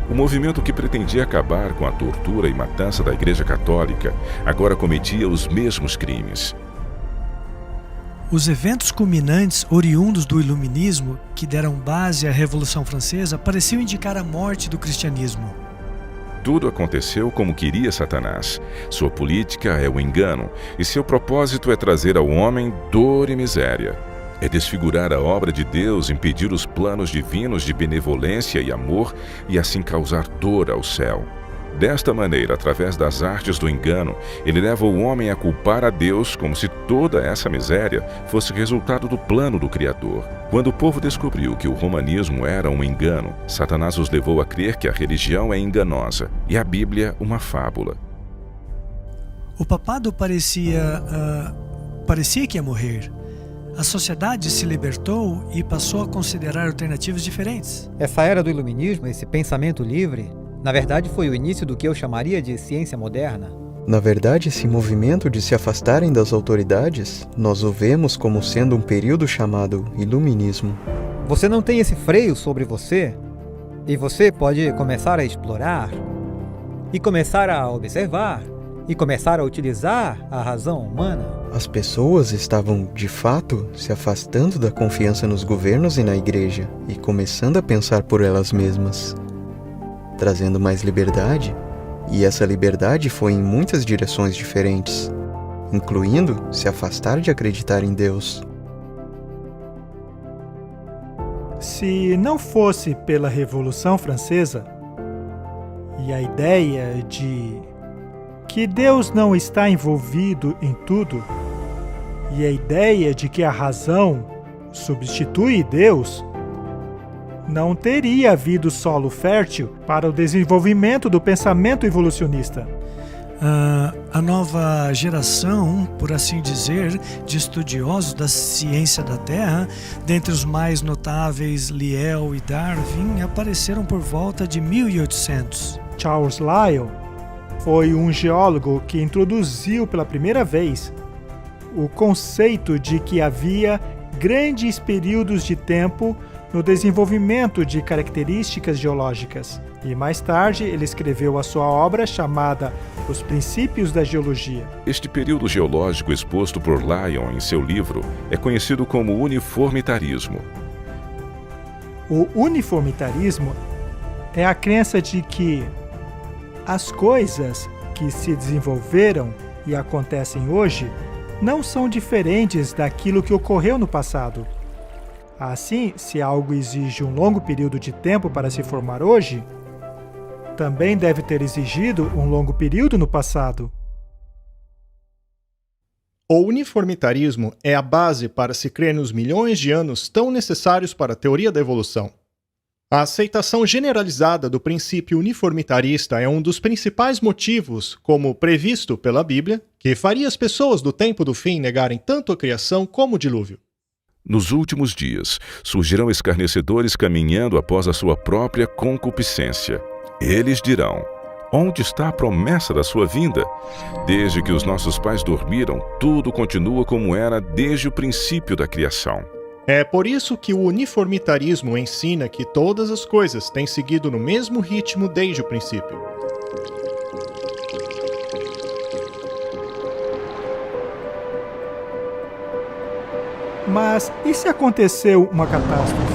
O movimento que pretendia acabar com a tortura e matança da Igreja Católica agora cometia os mesmos crimes. Os eventos culminantes oriundos do Iluminismo, que deram base à Revolução Francesa, pareciam indicar a morte do cristianismo. tudo aconteceu como queria Satanás. Sua política é o engano, e seu propósito é trazer ao homem dor e miséria. É desfigurar a obra de Deus, impedir os planos divinos de benevolência e amor e assim causar dor ao céu. Desta maneira, através das artes do engano, ele leva o homem a culpar a Deus como se toda essa miséria fosse resultado do plano do Criador. Quando o povo descobriu que o romanismo era um engano, Satanás os levou a crer que a religião é enganosa e a Bíblia uma fábula. O papado parecia que ia morrer. A sociedade se libertou e passou a considerar alternativas diferentes. Essa era do iluminismo, esse pensamento livre, na verdade foi o início do que eu chamaria de ciência moderna. Na verdade, esse movimento de se afastarem das autoridades, nós o vemos como sendo um período chamado iluminismo. Você não tem esse freio sobre você, e você pode começar a explorar, e começar a observar, e começar a utilizar a razão humana. As pessoas estavam, de fato, se afastando da confiança nos governos e na igreja, e começando a pensar por elas mesmas, trazendo mais liberdade, e essa liberdade foi em muitas direções diferentes, incluindo se afastar de acreditar em Deus. Se não fosse pela Revolução Francesa e a ideia de que Deus não está envolvido em tudo, e a ideia de que a razão substitui Deus, não teria havido solo fértil para o desenvolvimento do pensamento evolucionista. A nova geração, por assim dizer, de estudiosos da ciência da Terra, dentre os mais notáveis Lyell e Darwin, apareceram por volta de 1800. Charles Lyell foi um geólogo que introduziu pela primeira vez o conceito de que havia grandes períodos de tempo no desenvolvimento de características geológicas. E mais tarde ele escreveu a sua obra chamada Os Princípios da Geologia. Este período geológico exposto por Lyell em seu livro é conhecido como uniformitarismo. O uniformitarismo é a crença de que as coisas que se desenvolveram e acontecem hoje não são diferentes daquilo que ocorreu no passado. Assim, se algo exige um longo período de tempo para se formar hoje, também deve ter exigido um longo período no passado. O uniformitarismo é a base para se crer nos milhões de anos tão necessários para a teoria da evolução. A aceitação generalizada do princípio uniformitarista é um dos principais motivos, como previsto pela Bíblia, que faria as pessoas do tempo do fim negarem tanto a criação como o dilúvio. Nos últimos dias, surgirão escarnecedores caminhando após a sua própria concupiscência. Eles dirão: onde está a promessa da sua vinda? Desde que os nossos pais dormiram, tudo continua como era desde o princípio da criação. É por isso que o uniformitarismo ensina que todas as coisas têm seguido no mesmo ritmo desde o princípio. Mas e se aconteceu uma catástrofe?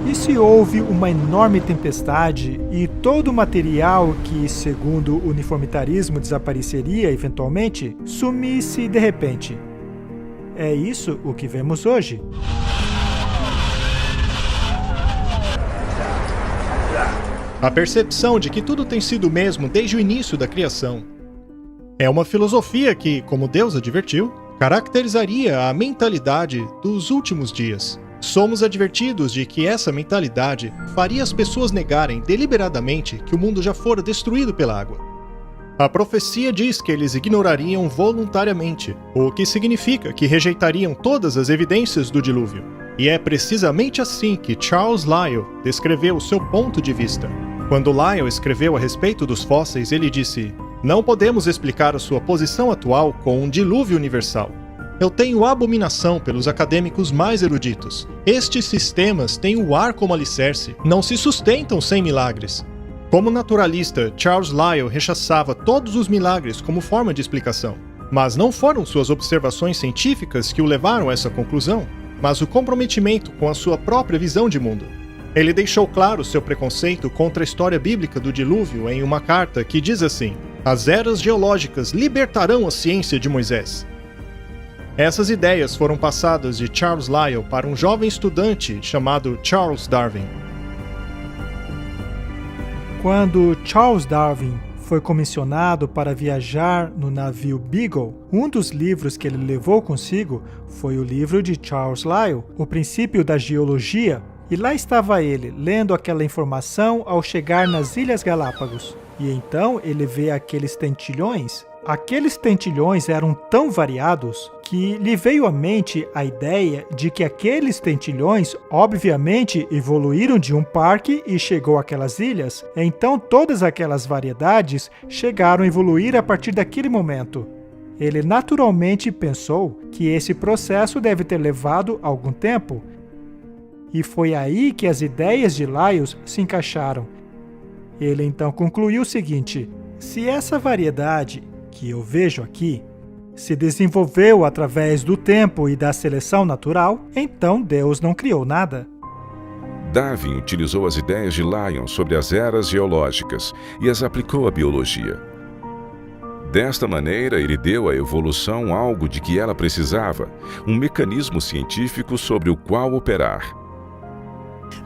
E se houve uma enorme tempestade e todo o material que, segundo o uniformitarismo, desapareceria eventualmente, sumisse de repente? É isso o que vemos hoje. A percepção de que tudo tem sido o mesmo desde o início da criação é uma filosofia que, como Deus advertiu, caracterizaria a mentalidade dos últimos dias. Somos advertidos de que essa mentalidade faria as pessoas negarem deliberadamente que o mundo já fora destruído pela água. A profecia diz que eles ignorariam voluntariamente, o que significa que rejeitariam todas as evidências do dilúvio. E é precisamente assim que Charles Lyell descreveu o seu ponto de vista. Quando Lyell escreveu a respeito dos fósseis, ele disse: "Não podemos explicar a sua posição atual com um dilúvio universal. Eu tenho abominação pelos acadêmicos mais eruditos. Estes sistemas têm o ar como alicerce, não se sustentam sem milagres." Como naturalista, Charles Lyell rechaçava todos os milagres como forma de explicação. Mas não foram suas observações científicas que o levaram a essa conclusão, mas o comprometimento com a sua própria visão de mundo. Ele deixou claro seu preconceito contra a história bíblica do dilúvio em uma carta que diz assim: as eras geológicas libertarão a ciência de Moisés. Essas ideias foram passadas de Charles Lyell para um jovem estudante chamado Charles Darwin. Quando Charles Darwin foi comissionado para viajar no navio Beagle, um dos livros que ele levou consigo foi o livro de Charles Lyell, O Princípio da Geologia, e lá estava ele, lendo aquela informação ao chegar nas Ilhas Galápagos. E então ele vê aqueles tentilhões. Aqueles tentilhões eram tão variados que lhe veio à mente a ideia de que aqueles tentilhões, obviamente, evoluíram de um parque e chegou àquelas ilhas. Então todas aquelas variedades chegaram a evoluir a partir daquele momento. Ele naturalmente pensou que esse processo deve ter levado algum tempo. E foi aí que as ideias de Lyell se encaixaram. Ele então concluiu o seguinte: se essa variedade que eu vejo aqui se desenvolveu através do tempo e da seleção natural, então Deus não criou nada. Darwin utilizou as ideias de Lyell sobre as eras geológicas e as aplicou à biologia. Desta maneira, ele deu à evolução algo de que ela precisava, um mecanismo científico sobre o qual operar.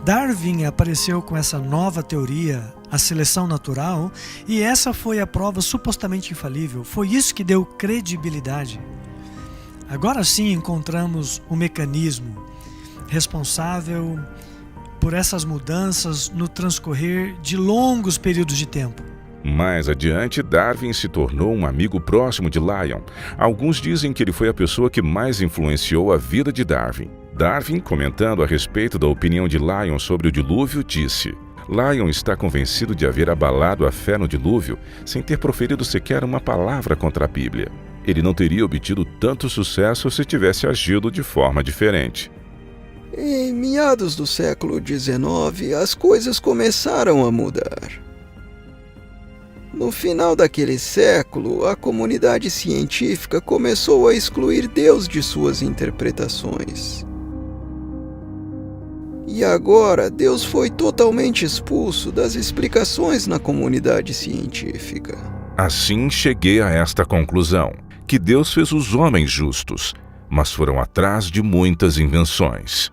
Darwin apareceu com essa nova teoria, a seleção natural, e essa foi a prova supostamente infalível. Foi isso que deu credibilidade. Agora sim encontramos um mecanismo responsável por essas mudanças no transcorrer de longos períodos de tempo. Mais adiante, Darwin se tornou um amigo próximo de Lyell. Alguns dizem que ele foi a pessoa que mais influenciou a vida de Darwin. Darwin, comentando a respeito da opinião de Lyell sobre o dilúvio, disse: Lyell está convencido de haver abalado a fé no dilúvio sem ter proferido sequer uma palavra contra a Bíblia. Ele não teria obtido tanto sucesso se tivesse agido de forma diferente. Em meados do século XIX, as coisas começaram a mudar. No final daquele século, a comunidade científica começou a excluir Deus de suas interpretações. E agora, Deus foi totalmente expulso das explicações na comunidade científica. Assim cheguei a esta conclusão, que Deus fez os homens justos, mas foram atrás de muitas invenções.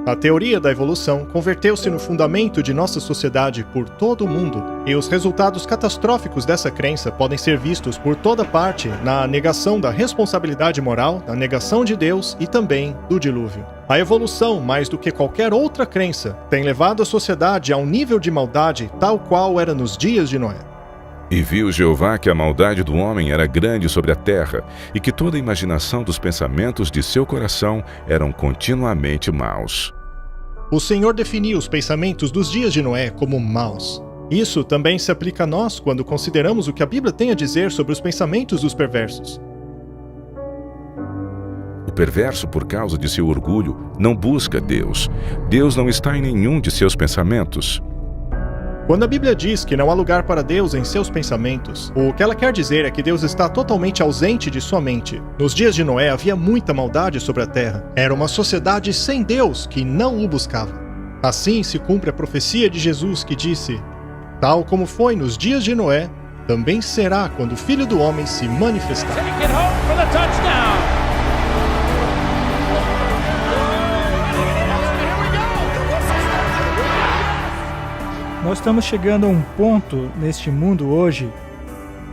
A teoria da evolução converteu-se no fundamento de nossa sociedade por todo o mundo, e os resultados catastróficos dessa crença podem ser vistos por toda parte na negação da responsabilidade moral, na negação de Deus e também do dilúvio. A evolução, mais do que qualquer outra crença, tem levado a sociedade a um nível de maldade tal qual era nos dias de Noé. E viu Jeová que a maldade do homem era grande sobre a terra, e que toda a imaginação dos pensamentos de seu coração eram continuamente maus. O Senhor definiu os pensamentos dos dias de Noé como maus. Isso também se aplica a nós quando consideramos o que a Bíblia tem a dizer sobre os pensamentos dos perversos. O perverso, por causa de seu orgulho, não busca Deus. Deus não está em nenhum de seus pensamentos. Quando a Bíblia diz que não há lugar para Deus em seus pensamentos, o que ela quer dizer é que Deus está totalmente ausente de sua mente. Nos dias de Noé havia muita maldade sobre a terra. Era uma sociedade sem Deus que não o buscava. Assim se cumpre a profecia de Jesus que disse: tal como foi nos dias de Noé, também será quando o Filho do Homem se manifestar. Nós estamos chegando a um ponto neste mundo hoje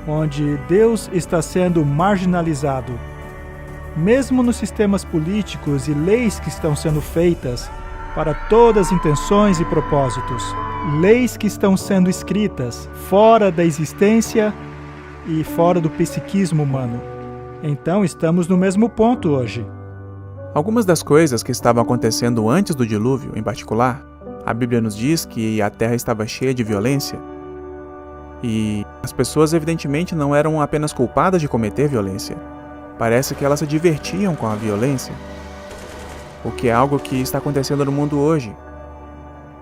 onde Deus está sendo marginalizado. Mesmo nos sistemas políticos e leis que estão sendo feitas para todas as intenções e propósitos, leis que estão sendo escritas fora da existência e fora do psiquismo humano. Então estamos no mesmo ponto hoje. Algumas das coisas que estavam acontecendo antes do dilúvio, em particular, a Bíblia nos diz que a terra estava cheia de violência e as pessoas evidentemente não eram apenas culpadas de cometer violência. Parece que elas se divertiam com a violência, o que é algo que está acontecendo no mundo hoje.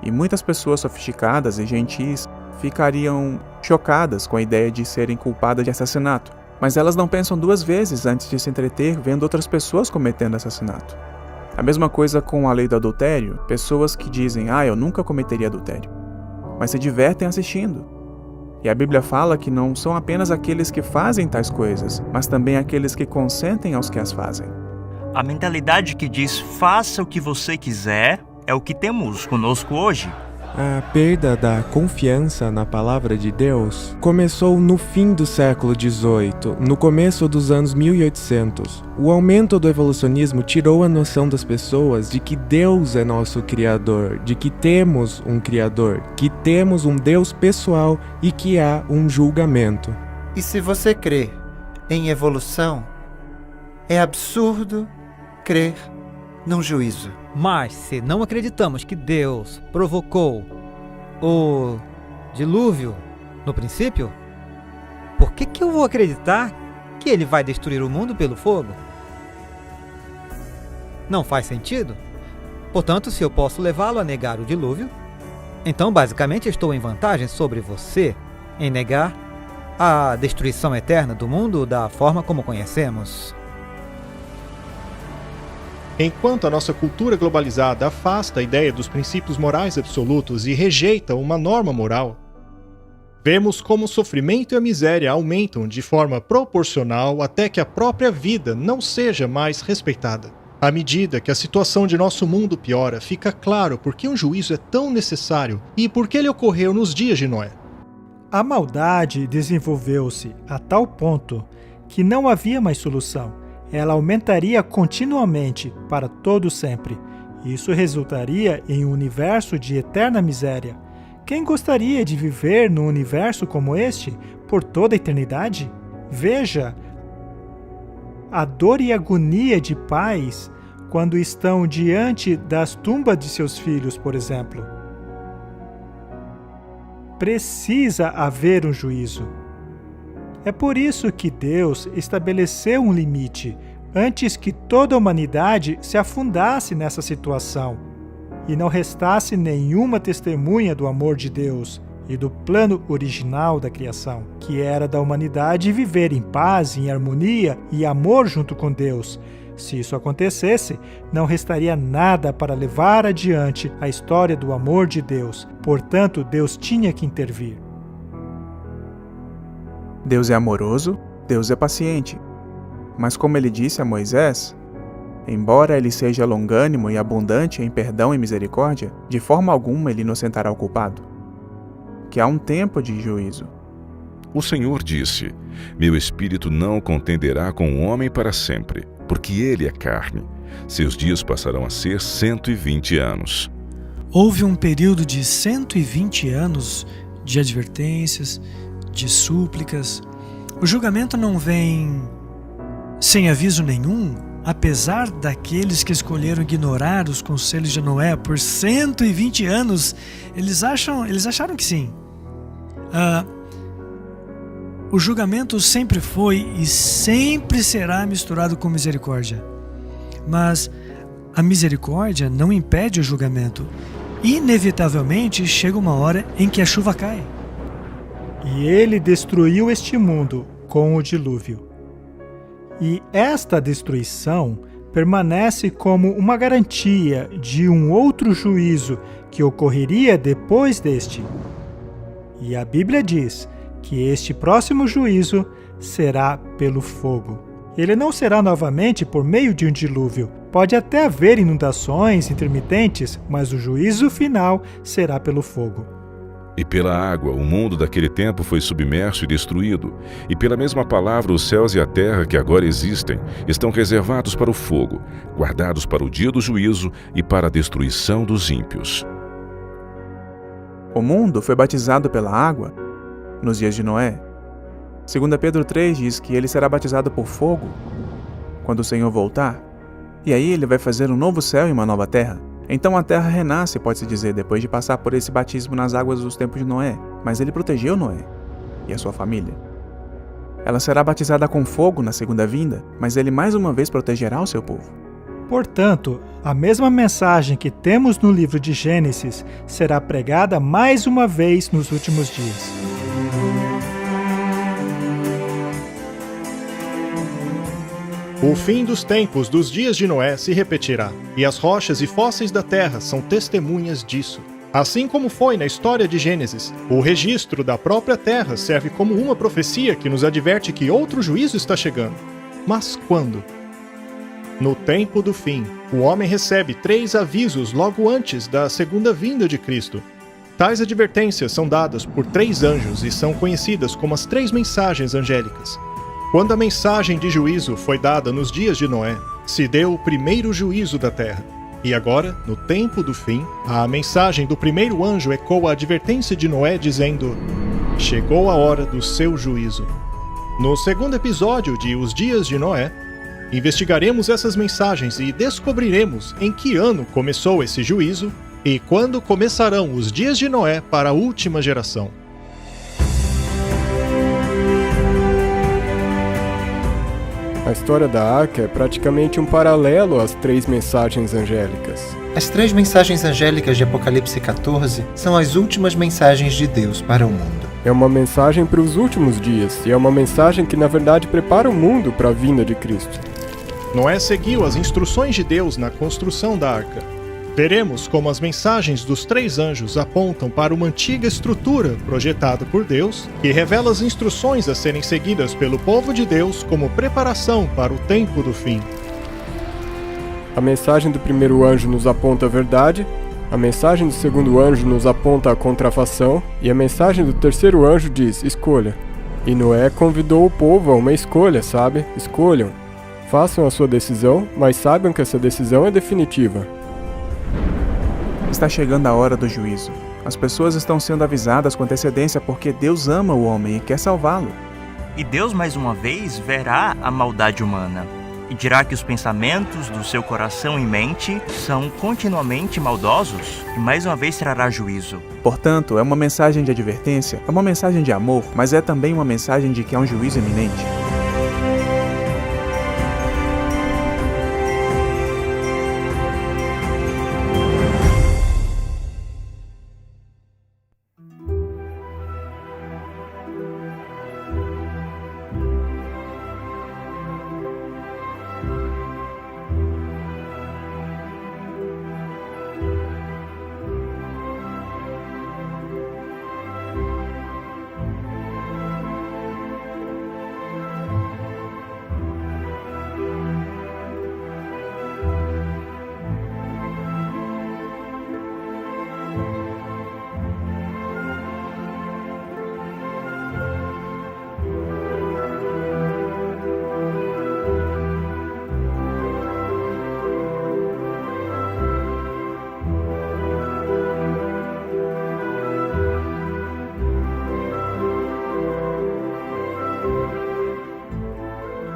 E muitas pessoas sofisticadas e gentis ficariam chocadas com a ideia de serem culpadas de assassinato, mas elas não pensam duas vezes antes de se entreter vendo outras pessoas cometendo assassinato. A mesma coisa com a lei do adultério, pessoas que dizem, eu nunca cometeria adultério, mas se divertem assistindo. E a Bíblia fala que não são apenas aqueles que fazem tais coisas, mas também aqueles que consentem aos que as fazem. A mentalidade que diz faça o que você quiser é o que temos conosco hoje. A perda da confiança na palavra de Deus começou no fim do século XVIII, no começo dos anos 1800. O aumento do evolucionismo tirou a noção das pessoas de que Deus é nosso Criador, de que temos um Criador, que temos um Deus pessoal e que há um julgamento. E se você crê em evolução, é absurdo crer num juízo. Mas se não acreditamos que Deus provocou o dilúvio no princípio, por que eu vou acreditar que ele vai destruir o mundo pelo fogo? Não faz sentido. Portanto, se eu posso levá-lo a negar o dilúvio, então basicamente estou em vantagem sobre você em negar a destruição eterna do mundo da forma como conhecemos. Enquanto a nossa cultura globalizada afasta a ideia dos princípios morais absolutos e rejeita uma norma moral, vemos como o sofrimento e a miséria aumentam de forma proporcional até que a própria vida não seja mais respeitada. À medida que a situação de nosso mundo piora, fica claro por que um juízo é tão necessário e por que ele ocorreu nos dias de Noé. A maldade desenvolveu-se a tal ponto que não havia mais solução. Ela aumentaria continuamente para todo sempre. Isso resultaria em um universo de eterna miséria. Quem gostaria de viver num universo como este por toda a eternidade? Veja a dor e agonia de pais quando estão diante das tumbas de seus filhos, por exemplo. Precisa haver um juízo. É por isso que Deus estabeleceu um limite antes que toda a humanidade se afundasse nessa situação e não restasse nenhuma testemunha do amor de Deus e do plano original da criação, que era da humanidade viver em paz, em harmonia e amor junto com Deus. Se isso acontecesse, não restaria nada para levar adiante a história do amor de Deus. Portanto, Deus tinha que intervir. Deus é amoroso, Deus é paciente. Mas como ele disse a Moisés, embora ele seja longânimo e abundante em perdão e misericórdia, de forma alguma ele inocentará o culpado. Que há um tempo de juízo. O Senhor disse: Meu espírito não contenderá com o homem para sempre, porque ele é carne. Seus dias passarão a ser 120 anos. Houve um período de 120 anos de advertências, de súplicas. O julgamento não vem sem aviso nenhum, apesar daqueles que escolheram ignorar os conselhos de Noé por 120 anos. Eles acharam que sim. O julgamento sempre foi e sempre será misturado com misericórdia. Mas a misericórdia não impede o julgamento. Inevitavelmente chega uma hora em que a chuva cai. E ele destruiu este mundo com o dilúvio. E esta destruição permanece como uma garantia de um outro juízo que ocorreria depois deste. E a Bíblia diz que este próximo juízo será pelo fogo. Ele não será novamente por meio de um dilúvio. Pode até haver inundações intermitentes, mas o juízo final será pelo fogo. E pela água, o mundo daquele tempo foi submerso e destruído. E pela mesma palavra, os céus e a terra que agora existem estão reservados para o fogo, guardados para o dia do juízo e para a destruição dos ímpios. O mundo foi batizado pela água nos dias de Noé. 2 Pedro 3 diz que ele será batizado por fogo quando o Senhor voltar. E aí ele vai fazer um novo céu e uma nova terra. Então a terra renasce, pode-se dizer, depois de passar por esse batismo nas águas dos tempos de Noé. Mas ele protegeu Noé e a sua família. Ela será batizada com fogo na segunda vinda, mas ele mais uma vez protegerá o seu povo. Portanto, a mesma mensagem que temos no livro de Gênesis será pregada mais uma vez nos últimos dias. O fim dos tempos dos dias de Noé se repetirá, e as rochas e fósseis da terra são testemunhas disso. Assim como foi na história de Gênesis, o registro da própria terra serve como uma profecia que nos adverte que outro juízo está chegando. Mas quando? No tempo do fim, o homem recebe 3 avisos logo antes da segunda vinda de Cristo. Tais advertências são dadas por 3 anjos e são conhecidas como as 3 mensagens angélicas. Quando a mensagem de juízo foi dada nos dias de Noé, se deu o primeiro juízo da terra. E agora, no tempo do fim, a mensagem do primeiro anjo ecoa a advertência de Noé dizendo: chegou a hora do seu juízo. No segundo episódio de Os Dias de Noé, investigaremos essas mensagens e descobriremos em que ano começou esse juízo e quando começarão os dias de Noé para a última geração. A história da Arca é praticamente um paralelo às 3 mensagens angélicas. As 3 mensagens angélicas de Apocalipse 14 são as últimas mensagens de Deus para o mundo. É uma mensagem para os últimos dias, e é uma mensagem que na verdade prepara o mundo para a vinda de Cristo. Noé seguiu as instruções de Deus na construção da arca. Veremos como as mensagens dos 3 anjos apontam para uma antiga estrutura projetada por Deus, que revela as instruções a serem seguidas pelo povo de Deus como preparação para o tempo do fim. A mensagem do primeiro anjo nos aponta a verdade, a mensagem do segundo anjo nos aponta a contrafação, e a mensagem do terceiro anjo diz: escolha. E Noé convidou o povo a uma escolha, sabe? Escolham. Façam a sua decisão, mas saibam que essa decisão é definitiva. Está chegando a hora do juízo. As pessoas estão sendo avisadas com antecedência porque Deus ama o homem e quer salvá-lo. E Deus mais uma vez verá a maldade humana e dirá que os pensamentos do seu coração e mente são continuamente maldosos e mais uma vez trará juízo. Portanto, é uma mensagem de advertência, é uma mensagem de amor, mas é também uma mensagem de que há um juízo iminente.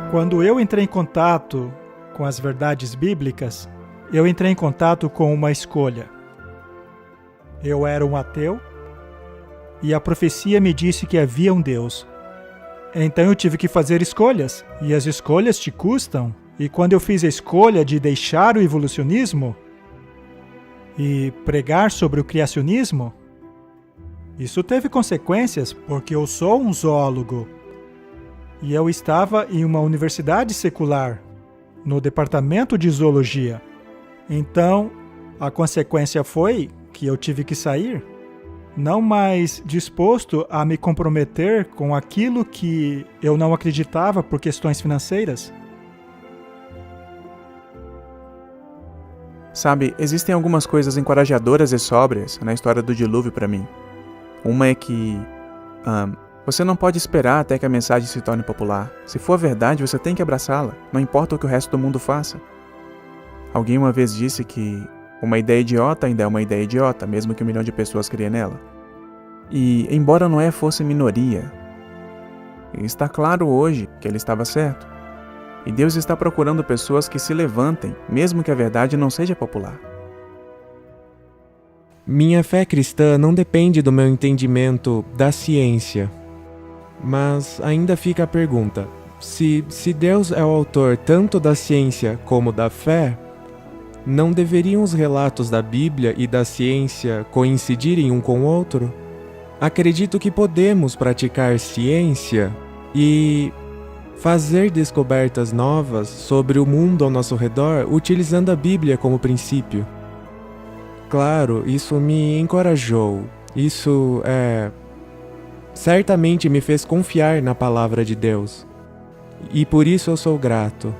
Quando eu entrei em contato com as verdades bíblicas, eu entrei em contato com uma escolha. Eu era um ateu e a profecia me disse que havia um Deus. Então eu tive que fazer escolhas, e as escolhas te custam. E quando eu fiz a escolha de deixar o evolucionismo e pregar sobre o criacionismo, isso teve consequências, porque eu sou um zoólogo. E eu estava em uma universidade secular, no departamento de zoologia. Então, a consequência foi que eu tive que sair, não mais disposto a me comprometer com aquilo que eu não acreditava por questões financeiras. Sabe, existem algumas coisas encorajadoras e sóbrias na história do dilúvio para mim. Uma é que você não pode esperar até que a mensagem se torne popular. Se for verdade, você tem que abraçá-la, não importa o que o resto do mundo faça. Alguém uma vez disse que uma ideia idiota ainda é uma ideia idiota, mesmo que 1 milhão de pessoas criem nela. E, embora Noé fosse minoria, está claro hoje que ele estava certo. E Deus está procurando pessoas que se levantem, mesmo que a verdade não seja popular. Minha fé cristã não depende do meu entendimento da ciência. Mas ainda fica a pergunta: se Deus é o autor tanto da ciência como da fé, não deveriam os relatos da Bíblia e da ciência coincidirem um com o outro? Acredito que podemos praticar ciência e fazer descobertas novas sobre o mundo ao nosso redor utilizando a Bíblia como princípio. Claro, isso me encorajou. Isso certamente me fez confiar na palavra de Deus. E por isso eu sou grato.